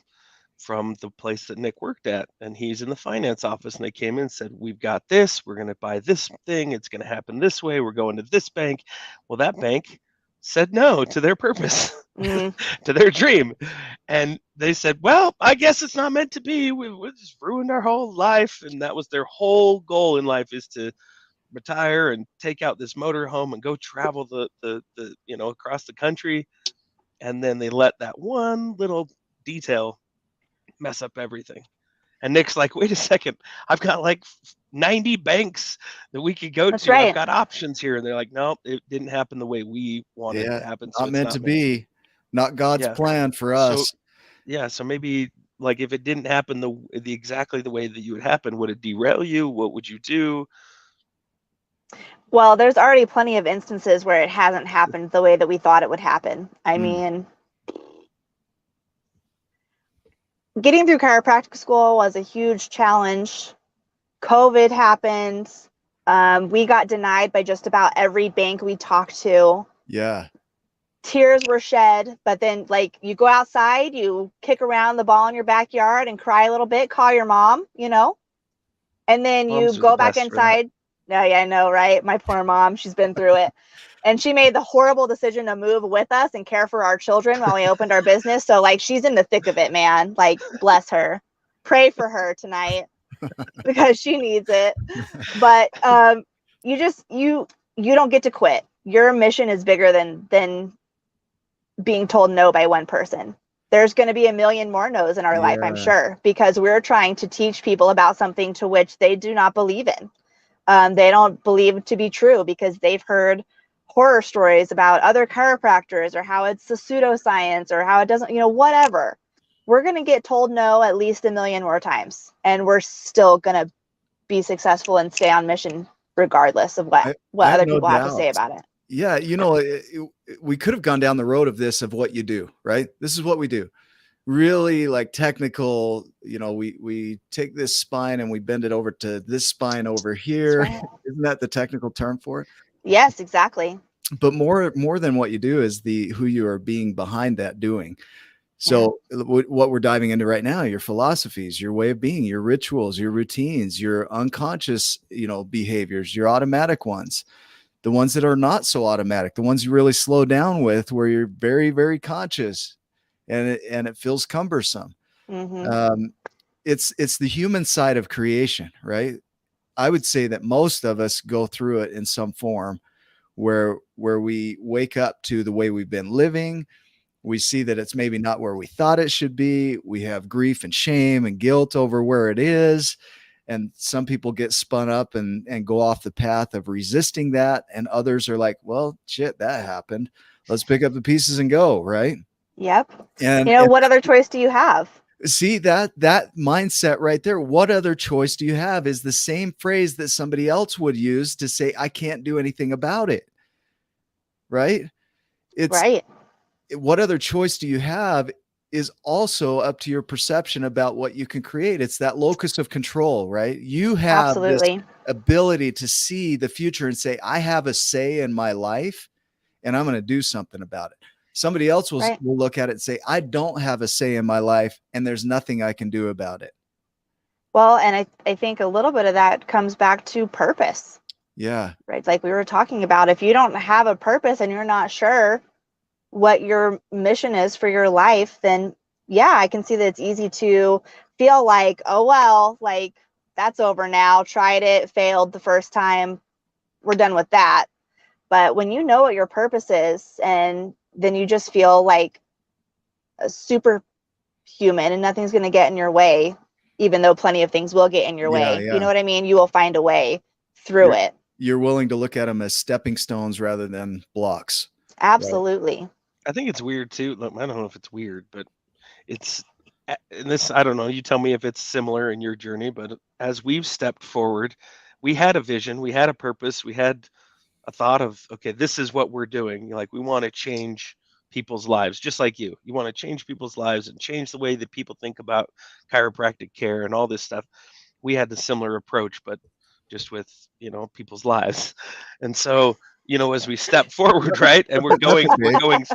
from the place that Nick worked at, and he's in the finance office, and they came in and said, we've got this, we're going to buy this thing, it's going to happen this way, we're going to this bank. Well, that bank said no to their purpose, to their dream. And they said, well, I guess it's not meant to be. We just ruined our whole life. And that was their whole goal in life, is to retire and take out this motorhome and go travel the across the country. And then they let that one little detail mess up everything. And Nick's like, wait a second, I've got like 90 banks that we could go to. Right. I've got options here. And they're like, no, it didn't happen the way we wanted it to happen. So not meant to be, not God's plan for us. So maybe like if it didn't happen the exactly the way that you would happen, would it derail you? What would you do? Well, there's already plenty of instances where it hasn't happened the way that we thought it would happen. I mean, getting through chiropractic school was a huge challenge. COVID happened. We got denied by just about every bank we talked to. Yeah. Tears were shed, but then like you go outside, you kick around the ball in your backyard and cry a little bit, call your mom, and then you go back inside. Yeah, I know, right? My poor mom, she's been through it. And she made the horrible decision to move with us and care for our children while we opened our business. So like she's in the thick of it, man. Like bless her. Pray for her tonight because she needs it. But you don't get to quit. Your mission is bigger than being told no by one person. There's going to be a million more no's in our life, I'm sure, because we're trying to teach people about something to which they do not believe in. They don't believe it to be true because they've heard horror stories about other chiropractors or how it's a pseudoscience or how it doesn't, whatever. We're going to get told no at least a million more times, and we're still going to be successful and stay on mission regardless of what other people have to say about it. Yeah. We could have gone down the road of what you do, right? This is what we do. Really like technical, we take this spine and we bend it over to this spine over here. Right. Isn't that the technical term for it? Yes, exactly. But more than what you do is who you are being behind that doing. So what we're diving into right now, your philosophies, your way of being, your rituals, your routines, your unconscious, behaviors, your automatic ones, the ones that are not so automatic, the ones you really slow down with, where you're very, very conscious, and it feels cumbersome. Mm-hmm. It's the human side of creation, right? I would say that most of us go through it in some form where we wake up to the way we've been living. We see that it's maybe not where we thought it should be. We have grief and shame and guilt over where it is. And some people get spun up and go off the path of resisting that. And others are like, well, shit, that happened. Let's pick up the pieces and go. Right. Yep. And what other choice do you have? See, that mindset right there. What other choice do you have is the same phrase that somebody else would use to say, I can't do anything about it. Right. It's right. What other choice do you have is also up to your perception about what you can create. It's that locus of control, right? You have Absolutely. this ability to see the future and say, I have a say in my life and I'm going to do something about it. Somebody else will look at it and say, I don't have a say in my life and there's nothing I can do about it. Well, and I think a little bit of that comes back to purpose. Yeah. Right. It's like we were talking about, if you don't have a purpose and you're not sure what your mission is for your life, then yeah, I can see that it's easy to feel like, oh, well, like that's over now. Tried it, failed the first time. We're done with that. But when you know what your purpose is, and then you just feel like a superhuman and nothing's going to get in your way, even though plenty of things will get in your way. Yeah. You know what I mean? You will find a way through it. You're willing to look at them as stepping stones rather than blocks. Absolutely. Right? I think it's weird too. Look, I don't know if it's weird, but it's and this, I don't know, you tell me if it's similar in your journey, but as we've stepped forward, we had a vision, we had a purpose, we had a thought of, okay, this is what we're doing. Like, we want to change people's lives, just like you want to change people's lives and change the way that people think about chiropractic care and all this stuff. We had the similar approach, but just with, people's lives. And so, as we step forward, right, and we're going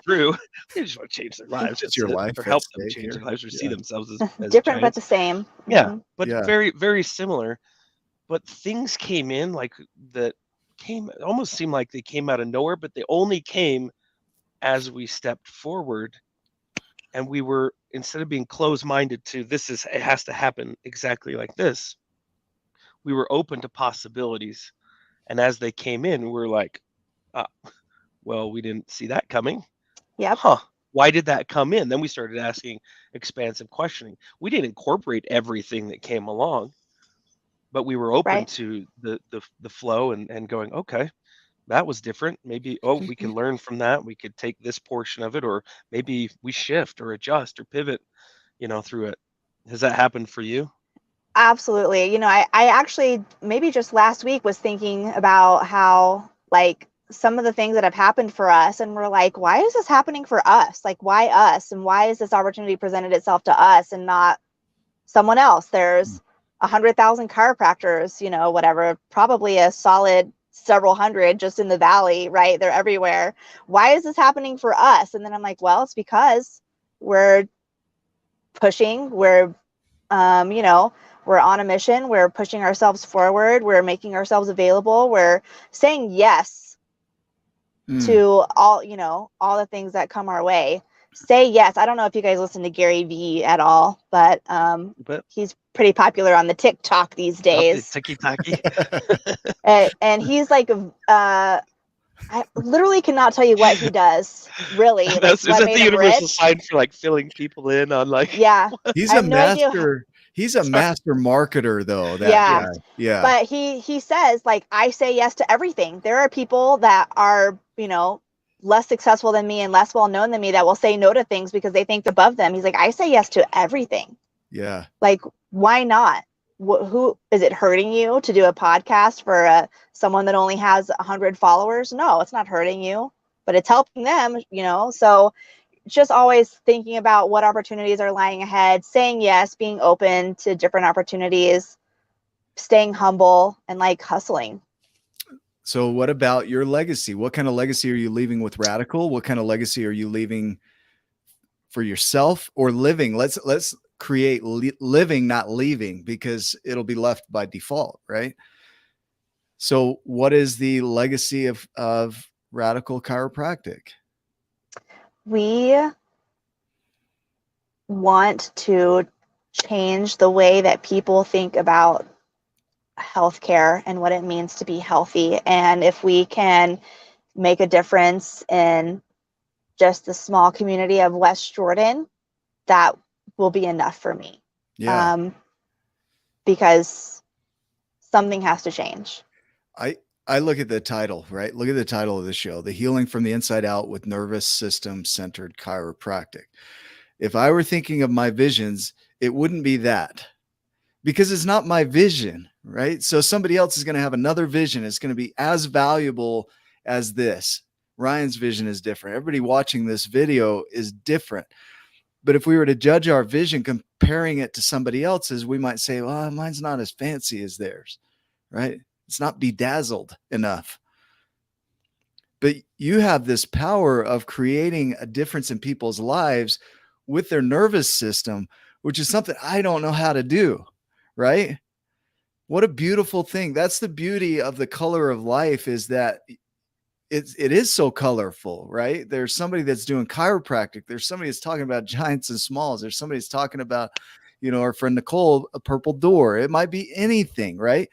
through, we just want to change their lives. It's your life, or help them change their lives, or see themselves as different giants. but the same. Yeah, but very, very similar. But things came in almost seemed like they came out of nowhere, but they only came as we stepped forward, and we were, instead of being closed-minded to it has to happen exactly like this, we were open to possibilities. And as they came in, we were like, well, we didn't see that coming. Yep. Why did that come in? Then we started asking expansive questioning. We didn't incorporate everything that came along, but we were open to the flow and going, okay, that was different. Maybe, we can learn from that. We could take this portion of it, or maybe we shift or adjust or pivot, through it. Has that happened for you? Absolutely. I actually, maybe just last week, was thinking about how, like, some of the things that have happened for us, and we're like, why is this happening for us? Like, why us? And why is this opportunity presented itself to us and not someone else? There's 100,000 chiropractors, whatever, probably a solid several hundred just in the valley, right? They're everywhere. Why is this happening for us? And then I'm like, well, it's because we're pushing, we're on a mission, we're pushing ourselves forward, we're making ourselves available, we're saying yes to all the things that come our way. Say yes. I don't know if you guys listen to Gary Vee at all, but he's pretty popular on the TikTok these days. Tiki-taki. And he's like, I literally cannot tell you what he does, really. Like, is that the universal sign for, like, filling people in on, like... Yeah. He's a master. He's a master marketer, though. Yeah. But he says, like, I say yes to everything. There are people that are, less successful than me and less well known than me that will say no to things because they think above them. He's like, I say yes to everything. Yeah. Like, why not? Who is it hurting you to do a podcast for someone that only has 100 followers? No, it's not hurting you, but it's helping them, so just always thinking about what opportunities are lying ahead, saying yes, being open to different opportunities, staying humble, and, like, hustling. So what about your legacy? What kind of legacy are you leaving with Radical? What kind of legacy are you leaving for yourself or living? Let's create living, not leaving, because it'll be left by default, right? So what is the legacy of Radical Chiropractic? We want to change the way that people think about healthcare and what it means to be healthy. And if we can make a difference in just the small community of West Jordan, that will be enough for me. Yeah. Because something has to change. I look at the title, right? Look at the title of the show, The Healing from the Inside Out with Nervous System Centered Chiropractic. If I were thinking of my visions, it wouldn't be that, because it's not my vision, right? So somebody else is going to have another vision. It's going to be as valuable as this. Ryan's vision is different. Everybody watching this video is different. But if we were to judge our vision, comparing it to somebody else's, we might say, well, mine's not as fancy as theirs, right? It's not bedazzled enough. But you have this power of creating a difference in people's lives with their nervous system, which is something I don't know how to do, right? What a beautiful thing. That's the beauty of the color of life, is that it is so colorful, right? There's somebody that's doing chiropractic. There's somebody that's talking about giants and smalls. There's somebody that's talking about, our friend Nicole, a purple door. It might be anything, right?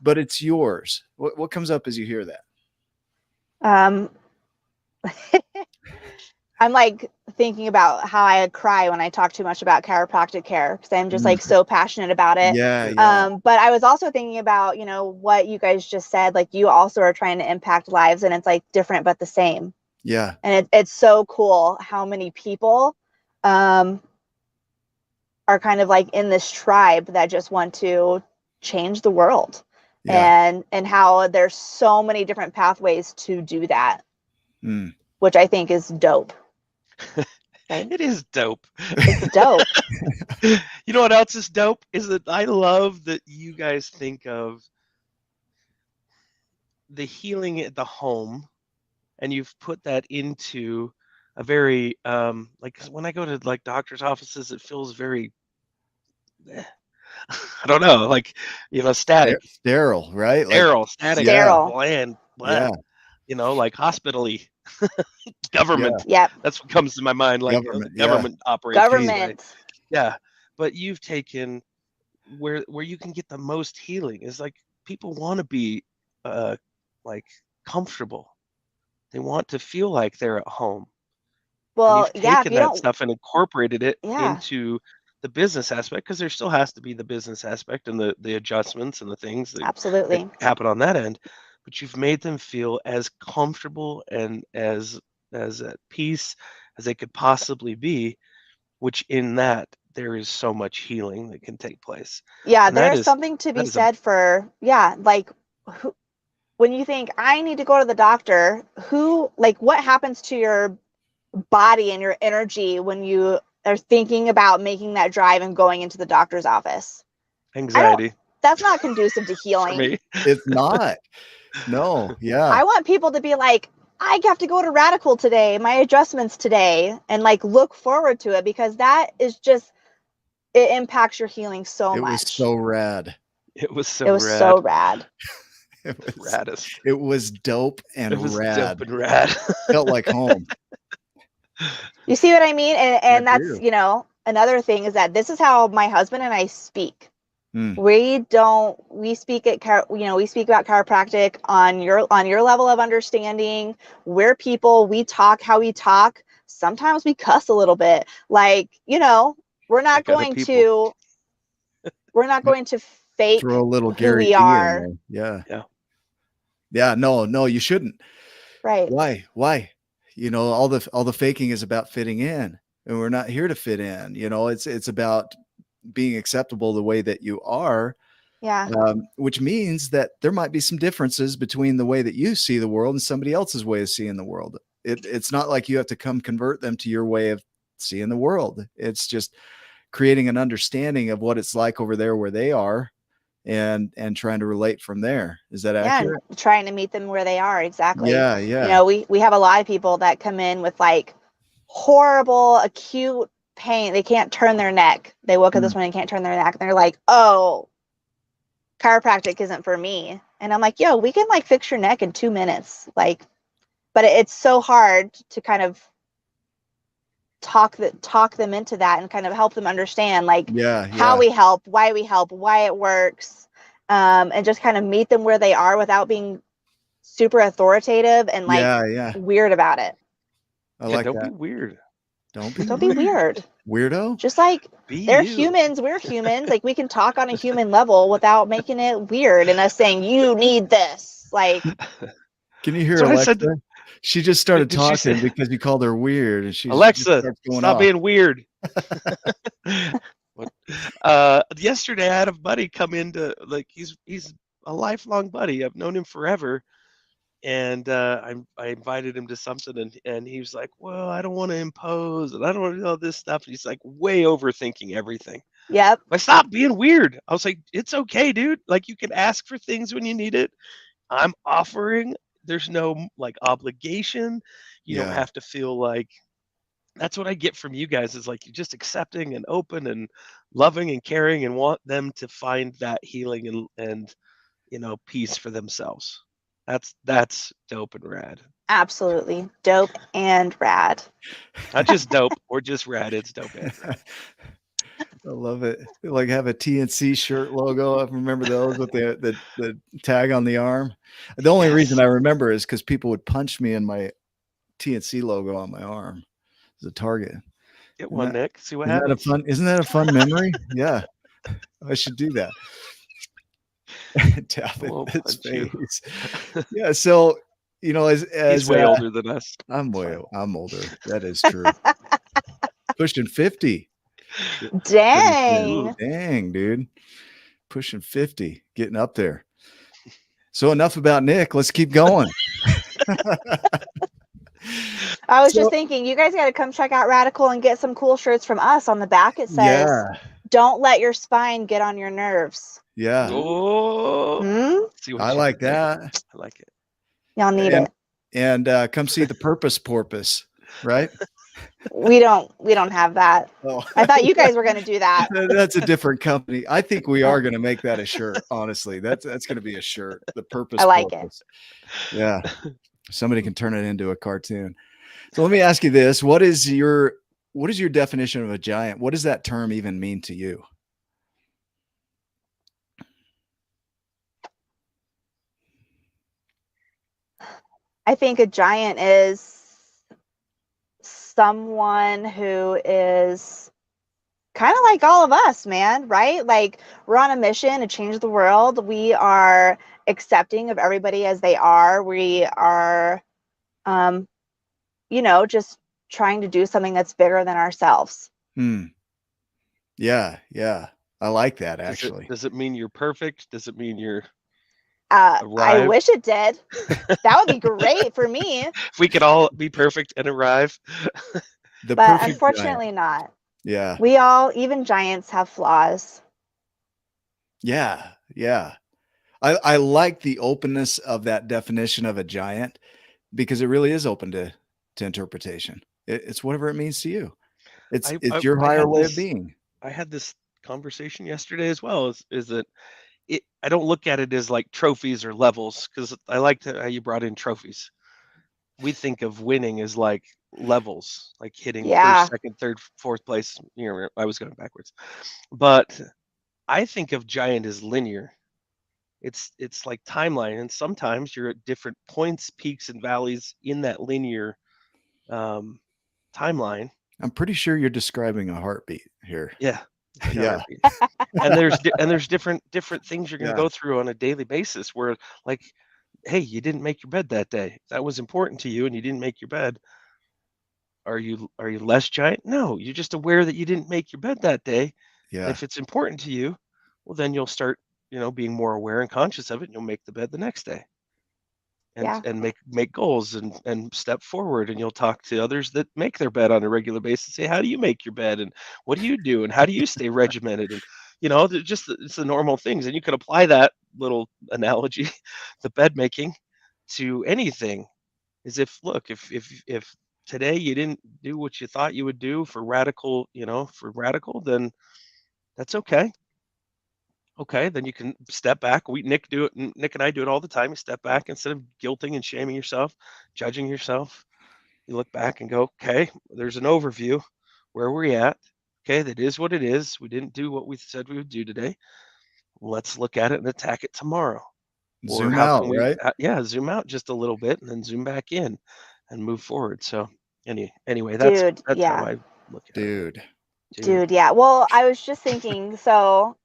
But it's yours. What comes up as you hear that? I'm like thinking about how I cry when I talk too much about chiropractic care, because I'm just like so passionate about it. Yeah. But I was also thinking about, what you guys just said, like you also are trying to impact lives, and it's like different but the same. Yeah. And it's so cool how many people are kind of like in this tribe that just want to change the world. Yeah. And how there's so many different pathways to do that, which I think is dope. Right? It is dope. It's dope. You know what else is dope? Is that I love that you guys think of the healing at the home, and you've put that into a very like, when I go to like doctor's offices, it feels very I don't know, like, static, sterile, right? sterile, static, sterile, bland, yeah, like hospitally. Government. Yep. That's what comes to my mind. Like government operates. Government. Yeah, but you've taken where you can get the most healing is like people want to be like comfortable. They want to feel like they're at home. Well, and you've taken that stuff and incorporated it into the business aspect, because there still has to be the business aspect and the adjustments and the things that absolutely happen on that end. But you've made them feel as comfortable and as at peace as they could possibly be, which in that there is so much healing that can take place. Yeah, there is something to be said for, like, when you think I need to go to the doctor, what happens to your body and your energy when you are thinking about making that drive and going into the doctor's office? Anxiety. That's not conducive to healing. For me. It's not. No. Yeah. I want people to be like, I have to go to Radical today, my adjustments today, and like look forward to it, because that is just, it impacts your healing so much. It was so rad. It was so rad. It was raddest. It was dope and it was rad. Dope and rad. Felt like home. You see what I mean? And that's, another thing is that this is how my husband and I speak. We speak we speak about chiropractic on your level of understanding. We're people, we talk how we talk. Sometimes we cuss a little bit. Like, we're not going to fake throw a little who Gary we are. Yeah. No, you shouldn't. Right. Why? All the faking is about fitting in, and we're not here to fit in. It's about being acceptable the way that you are. Yeah. Which means that there might be some differences between the way that you see the world and somebody else's way of seeing the world. It's not like you have to come convert them to your way of seeing the world. It's just creating an understanding of what it's like over there where they are, and trying to relate from there. Is that Yeah, accurate? and trying to meet them where they are. Exactly. Yeah, You yeah. know, we have a lot of people that come in with like horrible acute pain. They can't turn their neck. They woke up this morning and can't turn their neck. And they're like, oh, chiropractic isn't for me. And I'm like, yo, we can like fix your neck in 2 minutes. Like, but it's so hard to kind of talk them into that and kind of help them understand like how we help, why it works, and just kind of meet them where they are without being super authoritative and like weird about it. I like don't that. be weird. Don't be weird. Weirdo. Just like they're you. humans, we're humans. Like we can talk on a human level without making it weird and us saying you need this. Like, can you hear Alexa? She just started talking because you called her weird, and she's Alexa, stop being weird. Yesterday I had a buddy come into, like, he's a lifelong buddy. I've known him forever, and I invited him to something, and he was like, well, I don't want to impose, and I don't want to do all this stuff. He's like way overthinking everything. Yep. I stopped being weird. I was like, it's okay, dude. Like, you can ask for things when you need it. I'm offering. There's no like obligation. You don't have to feel like. That's what I get from you guys, is like you're just accepting and open and loving and caring and want them to find that healing and you know, peace for themselves. That's dope and rad. Absolutely dope and rad. Not just dope or just rad. It's dope and rad. I love it. Like have a TNC shirt logo. I remember those with the tag on the arm. The only reason I remember is because people would punch me in my TNC logo on my arm as a target. Get one, Nick. See what happens. Isn't that a fun memory? Yeah, I should do that. Tap its face. Yeah. So you know, as he's way older than us. I'm older. That is true. Pushing 50. Dang, dude. Pushing 50, getting up there. So enough about Nick. Let's keep going. I was just thinking, you guys got to come check out Radical and get some cool shirts from us. On the back it says, don't let your spine get on your nerves. Yeah. Oh, I like that. I like it. Y'all need it. And come see the Purpose Porpoise, right? We don't have that. Oh. I thought you guys were going to do that. That's a different company. I think we are going to make that a shirt. Honestly, that's going to be a shirt. The Purpose. I like Porpoise. Yeah, somebody can turn it into a cartoon. So let me ask you this: what is your definition of a giant? What does that term even mean to you? I think a giant is someone who is kind of like all of us, man, right? Like we're on a mission to change the world. We are accepting of everybody as they are. We are, you know, just trying to do something that's bigger than ourselves. Yeah. I like that, actually. Does it mean you're perfect? Does it mean you're I wish it did. That would be great for me. If we could all be perfect and arrive. But unfortunately not. Yeah. We all, even giants, have flaws. Yeah. I like the openness of that definition of a giant, because it really is open to interpretation. It's whatever it means to you. It's your higher way of being. I had this conversation yesterday as well. Is that I don't look at it as like trophies or levels, because I like how you brought in trophies. We think of winning as like levels, like hitting first, second, third, fourth place. You know, I was going backwards, but I think of giant as linear. It's like timeline, and sometimes you're at different points, peaks, and valleys in that linear timeline. I'm pretty sure you're describing a heartbeat here. Yeah. Yeah. And there's different things you're going to go through on a daily basis, where like, hey, you didn't make your bed that day. That was important to you and you didn't make your bed. Are you less giant? No, you're just aware that you didn't make your bed that day. Yeah. If it's important to you, well, then you'll start, you know, being more aware and conscious of it, and you'll make the bed the next day. And make goals and step forward, and you'll talk to others that make their bed on a regular basis. Say, how do you make your bed, and what do you do, and how do you stay regimented? And it's the normal things. And you could apply that little analogy, the bed making, to anything. Is if today you didn't do what you thought you would do for radical, then that's okay. Okay, then you can step back. Nick and I do it all the time. You step back instead of guilting and shaming yourself, judging yourself. You look back and go, okay, there's an overview. Where are we at? Okay, that is what it is. We didn't do what we said we would do today. Let's look at it and attack it tomorrow. Or Zoom how out, can we, right? zoom out just a little bit and then zoom back in and move forward. So anyway, that's Dude, how yeah. I look at Dude. it. Dude, yeah. Well, I was just thinking, so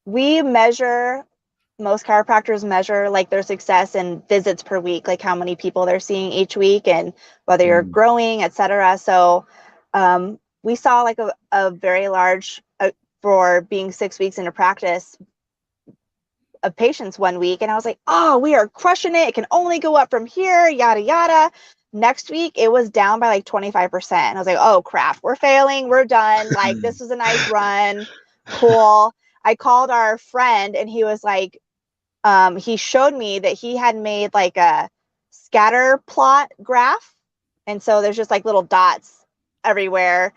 we measure, most chiropractors measure like their success in visits per week, like how many people they're seeing each week and whether you're Mm. growing, etc. So we saw like a very large, for being 6 weeks into practice, of patients one week, and I was like, oh, we are crushing it. It can only go up from here, yada yada. Next week it was down by like 25%. And I was like, oh crap, we're failing, we're done. Like, this was a nice run. Cool. I called our friend and he was like, he showed me that he had made like a scatter plot graph. And so there's just like little dots everywhere,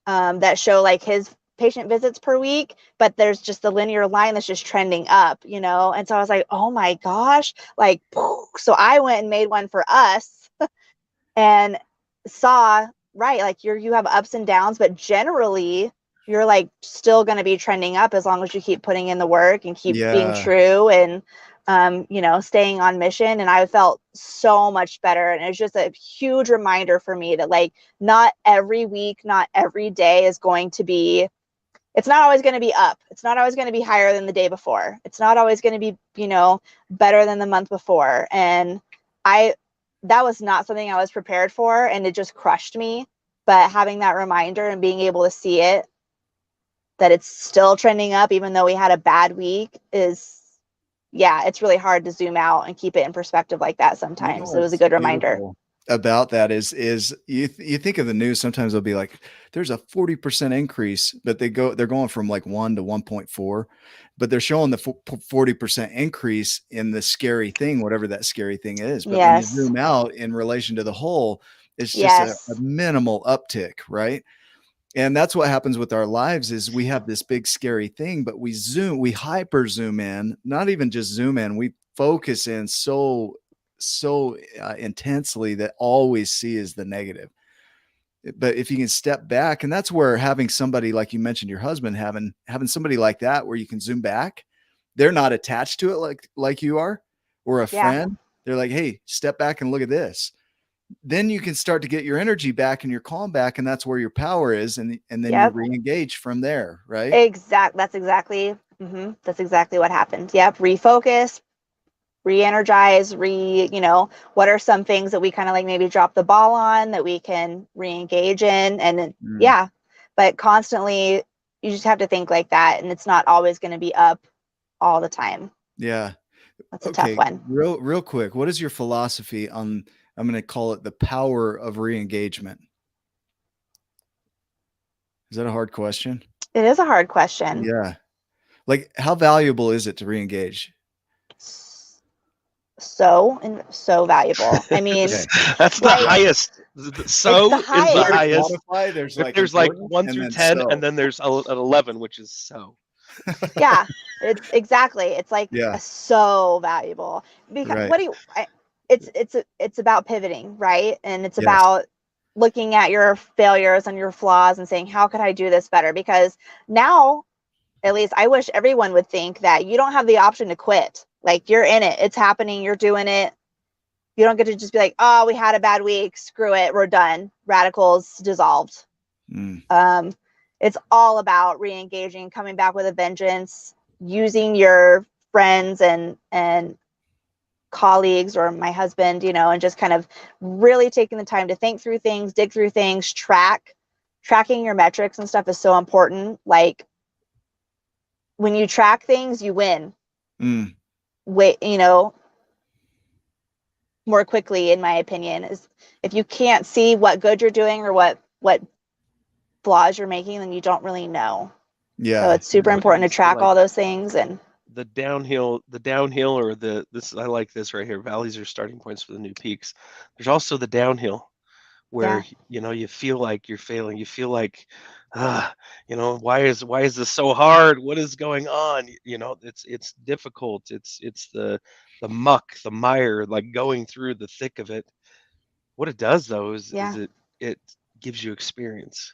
that show like his patient visits per week, but there's just the linear line that's just trending up, And so I was like, oh my gosh, like, so I went and made one for us and saw, right, like you have ups and downs, but generally you're like still going to be trending up as long as you keep putting in the work and keep being Yeah. true and staying on mission. And I felt so much better. And it's just a huge reminder for me that like not every week, not every day is going to be, it's not always going to be up. It's not always going to be higher than the day before. It's not always going to be, better than the month before. And that was not something I was prepared for. And it just crushed me. But having that reminder and being able to see it, that it's still trending up, even though we had a bad week, it's really hard to zoom out and keep it in perspective like that sometimes. It was a What's good reminder. beautiful about that is you think of the news, sometimes they'll be like, there's a 40% increase, but they're going from like 1 to 1.4, but they're showing the 40% increase in the scary thing, whatever that scary thing is. But when you Yes. zoom out in relation to the whole, it's just Yes. a minimal uptick, right? And that's what happens with our lives is we have this big scary thing, but we hyper zoom in, not even just zoom in, we focus in so intensely that all we see is the negative. But if you can step back, and that's where having somebody like you mentioned, your husband, having somebody like that, where you can zoom back, they're not attached to it like you are, or a friend. They're like, hey, step back and look at this. Then you can start to get your energy back and your calm back, and that's where your power is, and then you re-engage from there, right? That's exactly what happened. Yep. Refocus, re-energize, what are some things that we kind of like maybe drop the ball on that we can re-engage in, and then, but constantly you just have to think like that, and it's not always going to be up all the time. Yeah. That's a tough one. Real quick, what is your philosophy on, I'm going to call it the power of re-engagement? Is that a hard question? It is a hard question. Yeah. Like, how valuable is it to re-engage? So valuable. I mean, that's the highest. So the highest. Is the highest. There's like 1 through 10, and then there's an 11, which is so. Yeah, it's exactly. It's like so valuable because it's about pivoting, right? And it's about looking at your failures and your flaws and saying, how could I do this better? Because now, at least I wish everyone would think that you don't have the option to quit. Like, you're in it. It's happening. You're doing it. You don't get to just be like, oh, we had a bad week. Screw it. We're done. Radicals dissolved. It's all about re-engaging, coming back with a vengeance, using your friends and colleagues or my husband, and just kind of really taking the time to think through things, dig through things, tracking your metrics and stuff is so important. Like, when you track things, you win. More quickly, in my opinion, is if you can't see what good you're doing or what flaws you're making, then you don't really know. Yeah. So it's super What important to used to track like all those things. And the downhill or this I like this right here. Valleys are starting points for the new peaks. There's also the downhill yeah, where you feel like you're failing. You feel like, ah, why is this so hard? What is going on? It's difficult. It's the muck, the mire, like going through the thick of it. What it does though is yeah, it gives you experience,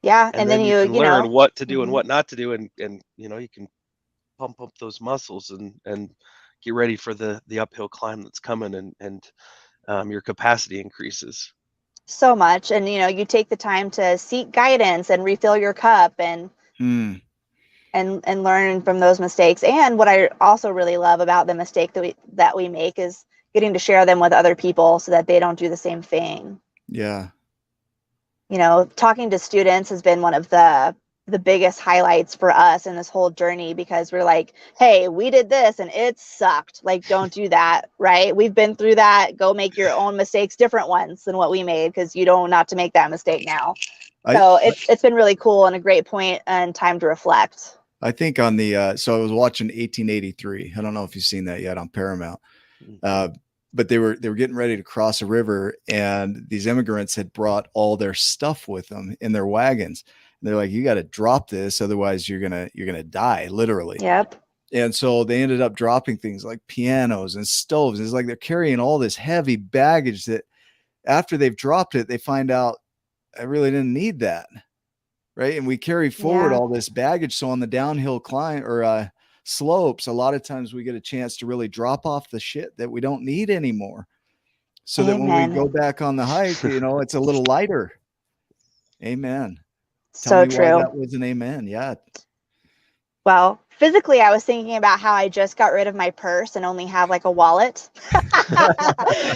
yeah. and And then then you you, can learn what to do and mhm. what not to do, and you can pump up those muscles and get ready for the uphill climb that's coming, and your capacity increases. So much. And you take the time to seek guidance and refill your cup, and Hmm. learn from those mistakes. And what I also really love about the mistake that we make is getting to share them with other people so that they don't do the same thing. Yeah. Talking to students has been one of the biggest highlights for us in this whole journey, because we're like, hey, we did this and it sucked. Like, don't do that, right? We've been through that. Go make your own mistakes, different ones than what we made, because you don't not to make that mistake now. I So it's been really cool and a great point and time to reflect. I think on the so I was watching 1883. I don't know if you've seen that yet on Paramount. Mhm. Uh, but they were getting ready to cross a river, and these immigrants had brought all their stuff with them in their wagons. And they're like, you got to drop this, otherwise you're gonna die, literally. Yep. And so they ended up dropping things like pianos and stoves. It's like they're carrying all this heavy baggage that after they've dropped it, they find out I really didn't need that. Right. And we carry forward Yeah. all this baggage. So on the downhill climb or slopes, a lot of times we get a chance to really drop off the shit that we don't need anymore. So that when we Amen. go back on the hike, it's a little lighter. Amen. Tell So me why true. that was an amen. Yeah. Well, physically, I was thinking about how I just got rid of my purse and only have like a wallet.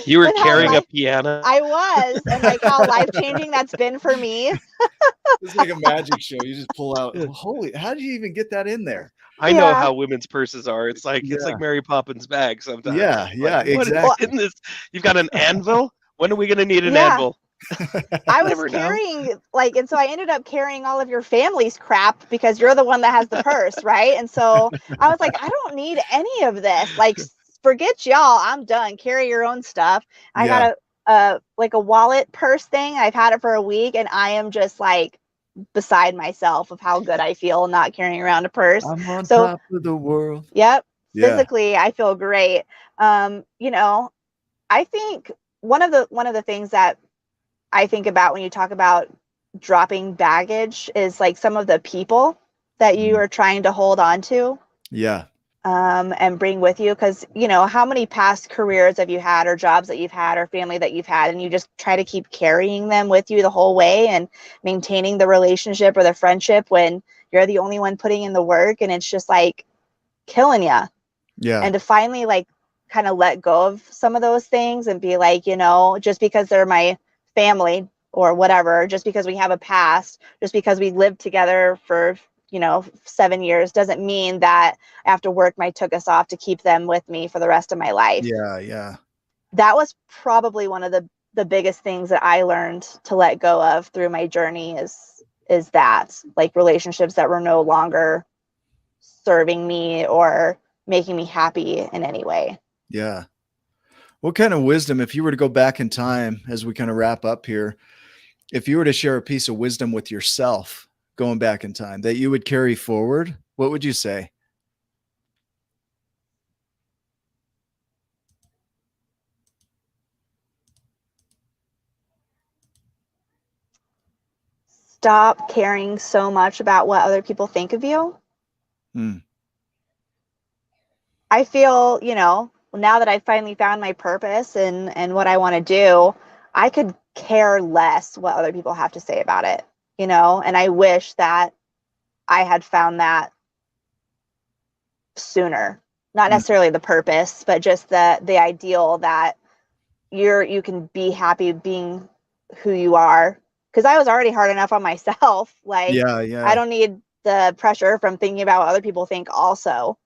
You were And how carrying a life piano. I was, and like how life changing that's been for me. It's like a magic show. You just pull out. Holy, how did you even get that in there? I know Yeah. how women's purses are. It's like Yeah. Mary Poppins bag sometimes. Yeah. It's like, Yeah. what is Well, Exactly. in this? You've got an anvil? When are we gonna need an yeah. anvil? I was Never know. carrying and so I ended up carrying all of your family's crap because you're the one that has the purse, right? And so I was like, I don't need any of this. Like, forget y'all. I'm done. Carry your own stuff. I Yeah. got a like a wallet purse thing. I've had it for a week, and I am just like beside myself of how good I feel not carrying around a purse. I'm on So, top of the world. yep, Yeah. physically I feel great. Um, you know, I think one of the things that I think about when you talk about dropping baggage is like some of the people that you Mhm. are trying to hold on to, Yeah. and bring with you. Because, how many past careers have you had, or jobs that you've had, or family that you've had, and you just try to keep carrying them with you the whole way and maintaining the relationship or the friendship when you're the only one putting in the work, and it's just like killing you. Yeah. And to finally like kind of let go of some of those things and be like, just because they're my family or whatever, just because we have a past, just because we lived together for 7 years, doesn't mean that I have to work my took us off to keep them with me for the rest of my life. Yeah. Yeah. That was probably one of the biggest things that I learned to let go of through my journey, is that, like, relationships that were no longer serving me or making me happy in any way. Yeah. What kind of wisdom, if you were to go back in time as we kind of wrap up here, if you were to share a piece of wisdom with yourself going back in time that you would carry forward, what would you say? Stop caring so much about what other people think of you. Hmm. I feel, now that I've finally found my purpose and what I want to do, I could care less what other people have to say about it, and I wish that I had found that sooner. Not Hmm. necessarily the purpose, but just the ideal that you can be happy being who you are. Because I was already hard enough on myself. Like, Yeah. I Yeah. don't need the pressure from thinking about what other people think also.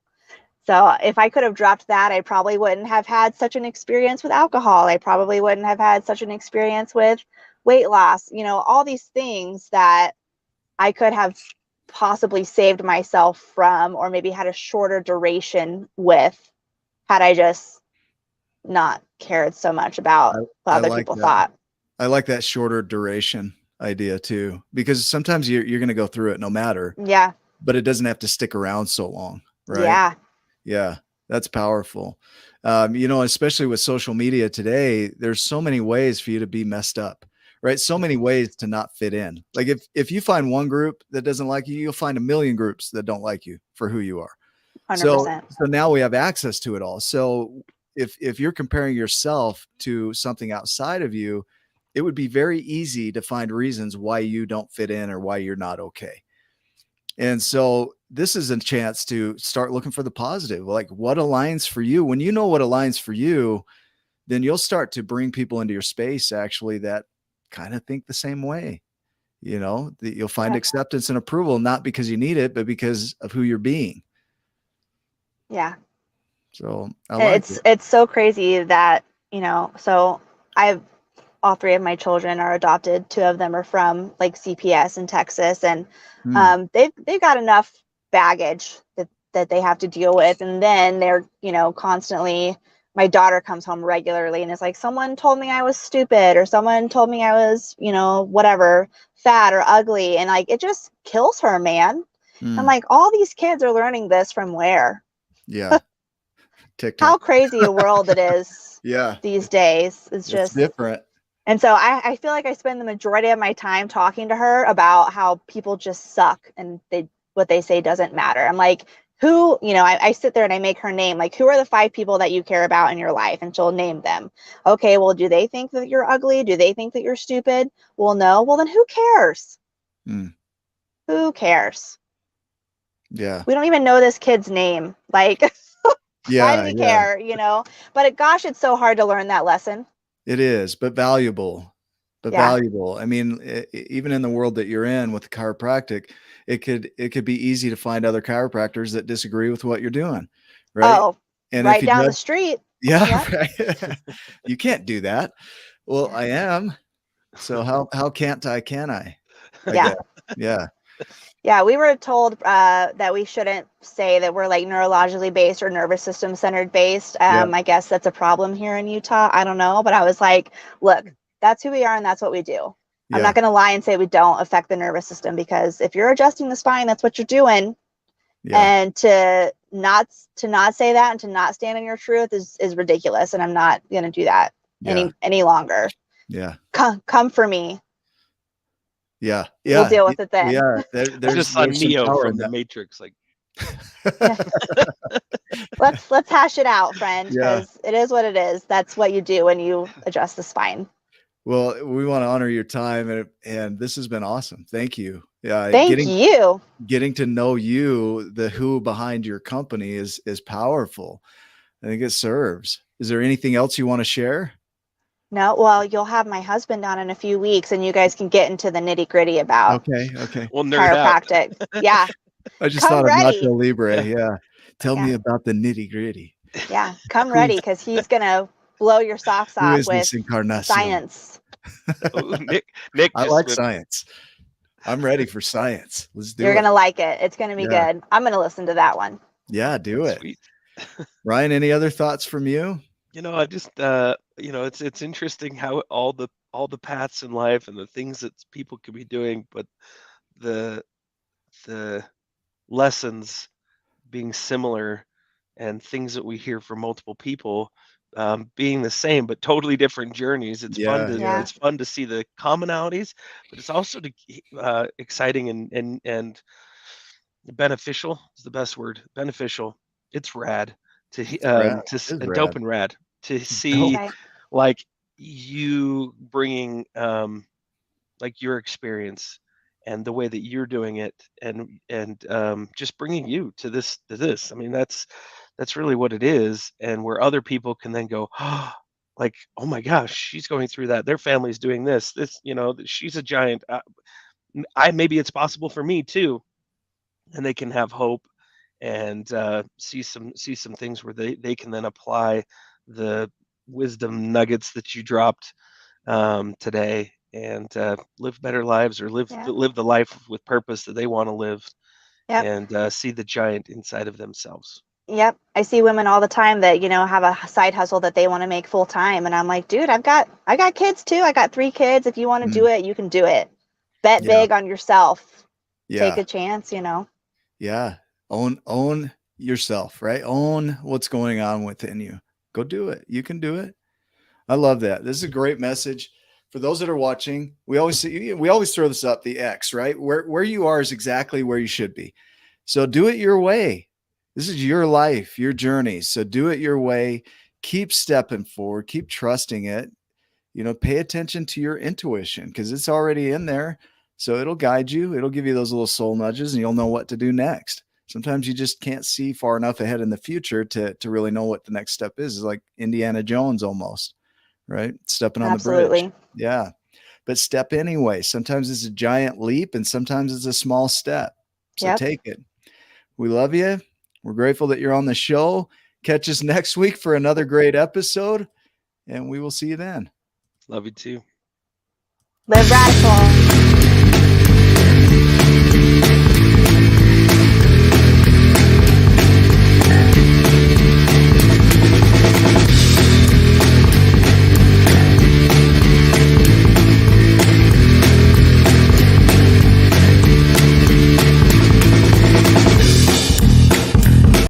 So if I could have dropped that, I probably wouldn't have had such an experience with alcohol. I probably wouldn't have had such an experience with weight loss, all these things that I could have possibly saved myself from, or maybe had a shorter duration with, had I just not cared so much about what I other like people that. thought. I like that shorter duration idea too, because sometimes you're going to go through it no matter, Yeah. but it doesn't have to stick around so long, right? Yeah. Yeah, that's powerful. Especially with social media today, there's so many ways for you to be messed up, right? So many ways to not fit in. Like if you find one group that doesn't like you, you'll find a million groups that don't like you for who you are. So 100%. now we have access to it all. So if you're comparing yourself to something outside of you, it would be very easy to find reasons why you don't fit in or why you're not okay. And so this is a chance to start looking for the positive, like what aligns for you. When you know what aligns for you, then you'll start to bring people into your space actually that kind of think the same way. That you'll find Yeah. acceptance and approval, not because you need it, but because of who you're being. Yeah. So I And like it. it's so crazy that, so I've all three of my children are adopted. Two of them are from like CPS in Texas, and they've got enough baggage that they have to deal with, and then they're constantly. My daughter comes home regularly and is like, someone told me I was stupid, or someone told me I was whatever, fat or ugly, and like it just kills her, man. I'm like, all these kids are learning this from where? Yeah. TikTok. How crazy a world it is. Yeah. These days. It's just different. And so I feel like I spend the majority of my time talking to her about how people just suck and what they say doesn't matter. I'm like, who, I sit there and I make her name, like, who are the 5 people that you care about in your life? And she'll name them. Okay, well, do they think that you're ugly? Do they think that you're stupid? Well, no. Well, then who cares? Who cares? Yeah. We don't even know this kid's name. Like, why do we care? But gosh, it's so hard to learn that lesson. It is, but valuable. Valuable. I mean, even in the world that you're in with chiropractic, it could be easy to find other chiropractors that disagree with what you're doing, right? Oh, and right if you down the street. Yeah. Right. You can't do that. Well, I am. So how can't I? Can I? Yeah. Yeah. Yeah, we were told that we shouldn't say that we're like neurologically based or nervous system centered based. I guess that's a problem here in Utah. I don't know, but I was like, look, that's who we are and that's what we do. I'm not going to lie and say we don't affect the nervous system, because if you're adjusting the spine, that's what you're doing. And to not say that and to not stand in your truth is ridiculous, and I'm not going to do that any longer. Yeah. Come for me. Yeah. We'll deal with it then. Yeah. There's just on Neo power from the Matrix, like. Let's hash it out, friend, because it is what it is. That's what you do when you adjust the spine. Well, we want to honor your time, and this has been awesome. Thank you. Yeah. Thank you. Getting to know you, the who behind your company is powerful. I think it serves. Is there anything else you want to share? No, well, you'll have my husband down in a few weeks, and you guys can get into the nitty gritty about We'll nerd chiropractic. Out. Yeah. I just thought of Nacho Libre. Yeah. Tell me about the nitty gritty. Yeah. Come ready, because he's going to blow your socks off with science. Nick I like science. I'm ready for science. Let's do it. You're going to like it. It's going to be good. I'm going to listen to that one. Yeah, do it. Sweet. Ryan, any other thoughts from you? I just it's interesting how all the paths in life and the things that people could be doing, but the lessons being similar and things that we hear from multiple people being the same but totally different journeys. It's fun to see the commonalities, but it's also exciting and beneficial is the best word. Beneficial. It's rad to dope and rad to see like you bringing like your experience and the way that you're doing it, and just bringing you to this. I mean, that's really what it is, and where other people can then go, oh, like, oh my gosh, she's going through that. Their family's doing this. She's a giant. Maybe it's possible for me too, and they can have hope and see some things where they can then apply the wisdom nuggets that you dropped today, and live better lives, or live Yeah. live the life with purpose that they want to live, Yep. and see the giant inside of themselves. Yep. I see women all the time that, have a side hustle that they want to make full time. And I'm like, dude, I got kids too. I got 3 kids. If you want to do Mm, it, you can do it. Bet yeah. big on yourself. Take Yeah. a chance. Yeah. Own yourself, right? Own what's going on within you. Go do it. You can do it. I love that. This is a great message for those that are watching. We always throw this up, the X, right? Where you are is exactly where you should be. So do it your way. This is your life, your journey. So do it your way. Keep stepping forward. Keep trusting it. Pay attention to your intuition because it's already in there. So it'll guide you. It'll give you those little soul nudges and you'll know what to do next. Sometimes you just can't see far enough ahead in the future to really know what the next step is. It's like Indiana Jones almost, right? Stepping on the bridge. Absolutely. Yeah. But step anyway. Sometimes it's a giant leap and sometimes it's a small step. So Yep. take it. We love you. We're grateful that you're on the show. Catch us next week for another great episode, and we will see you then. Love you too. Live radical.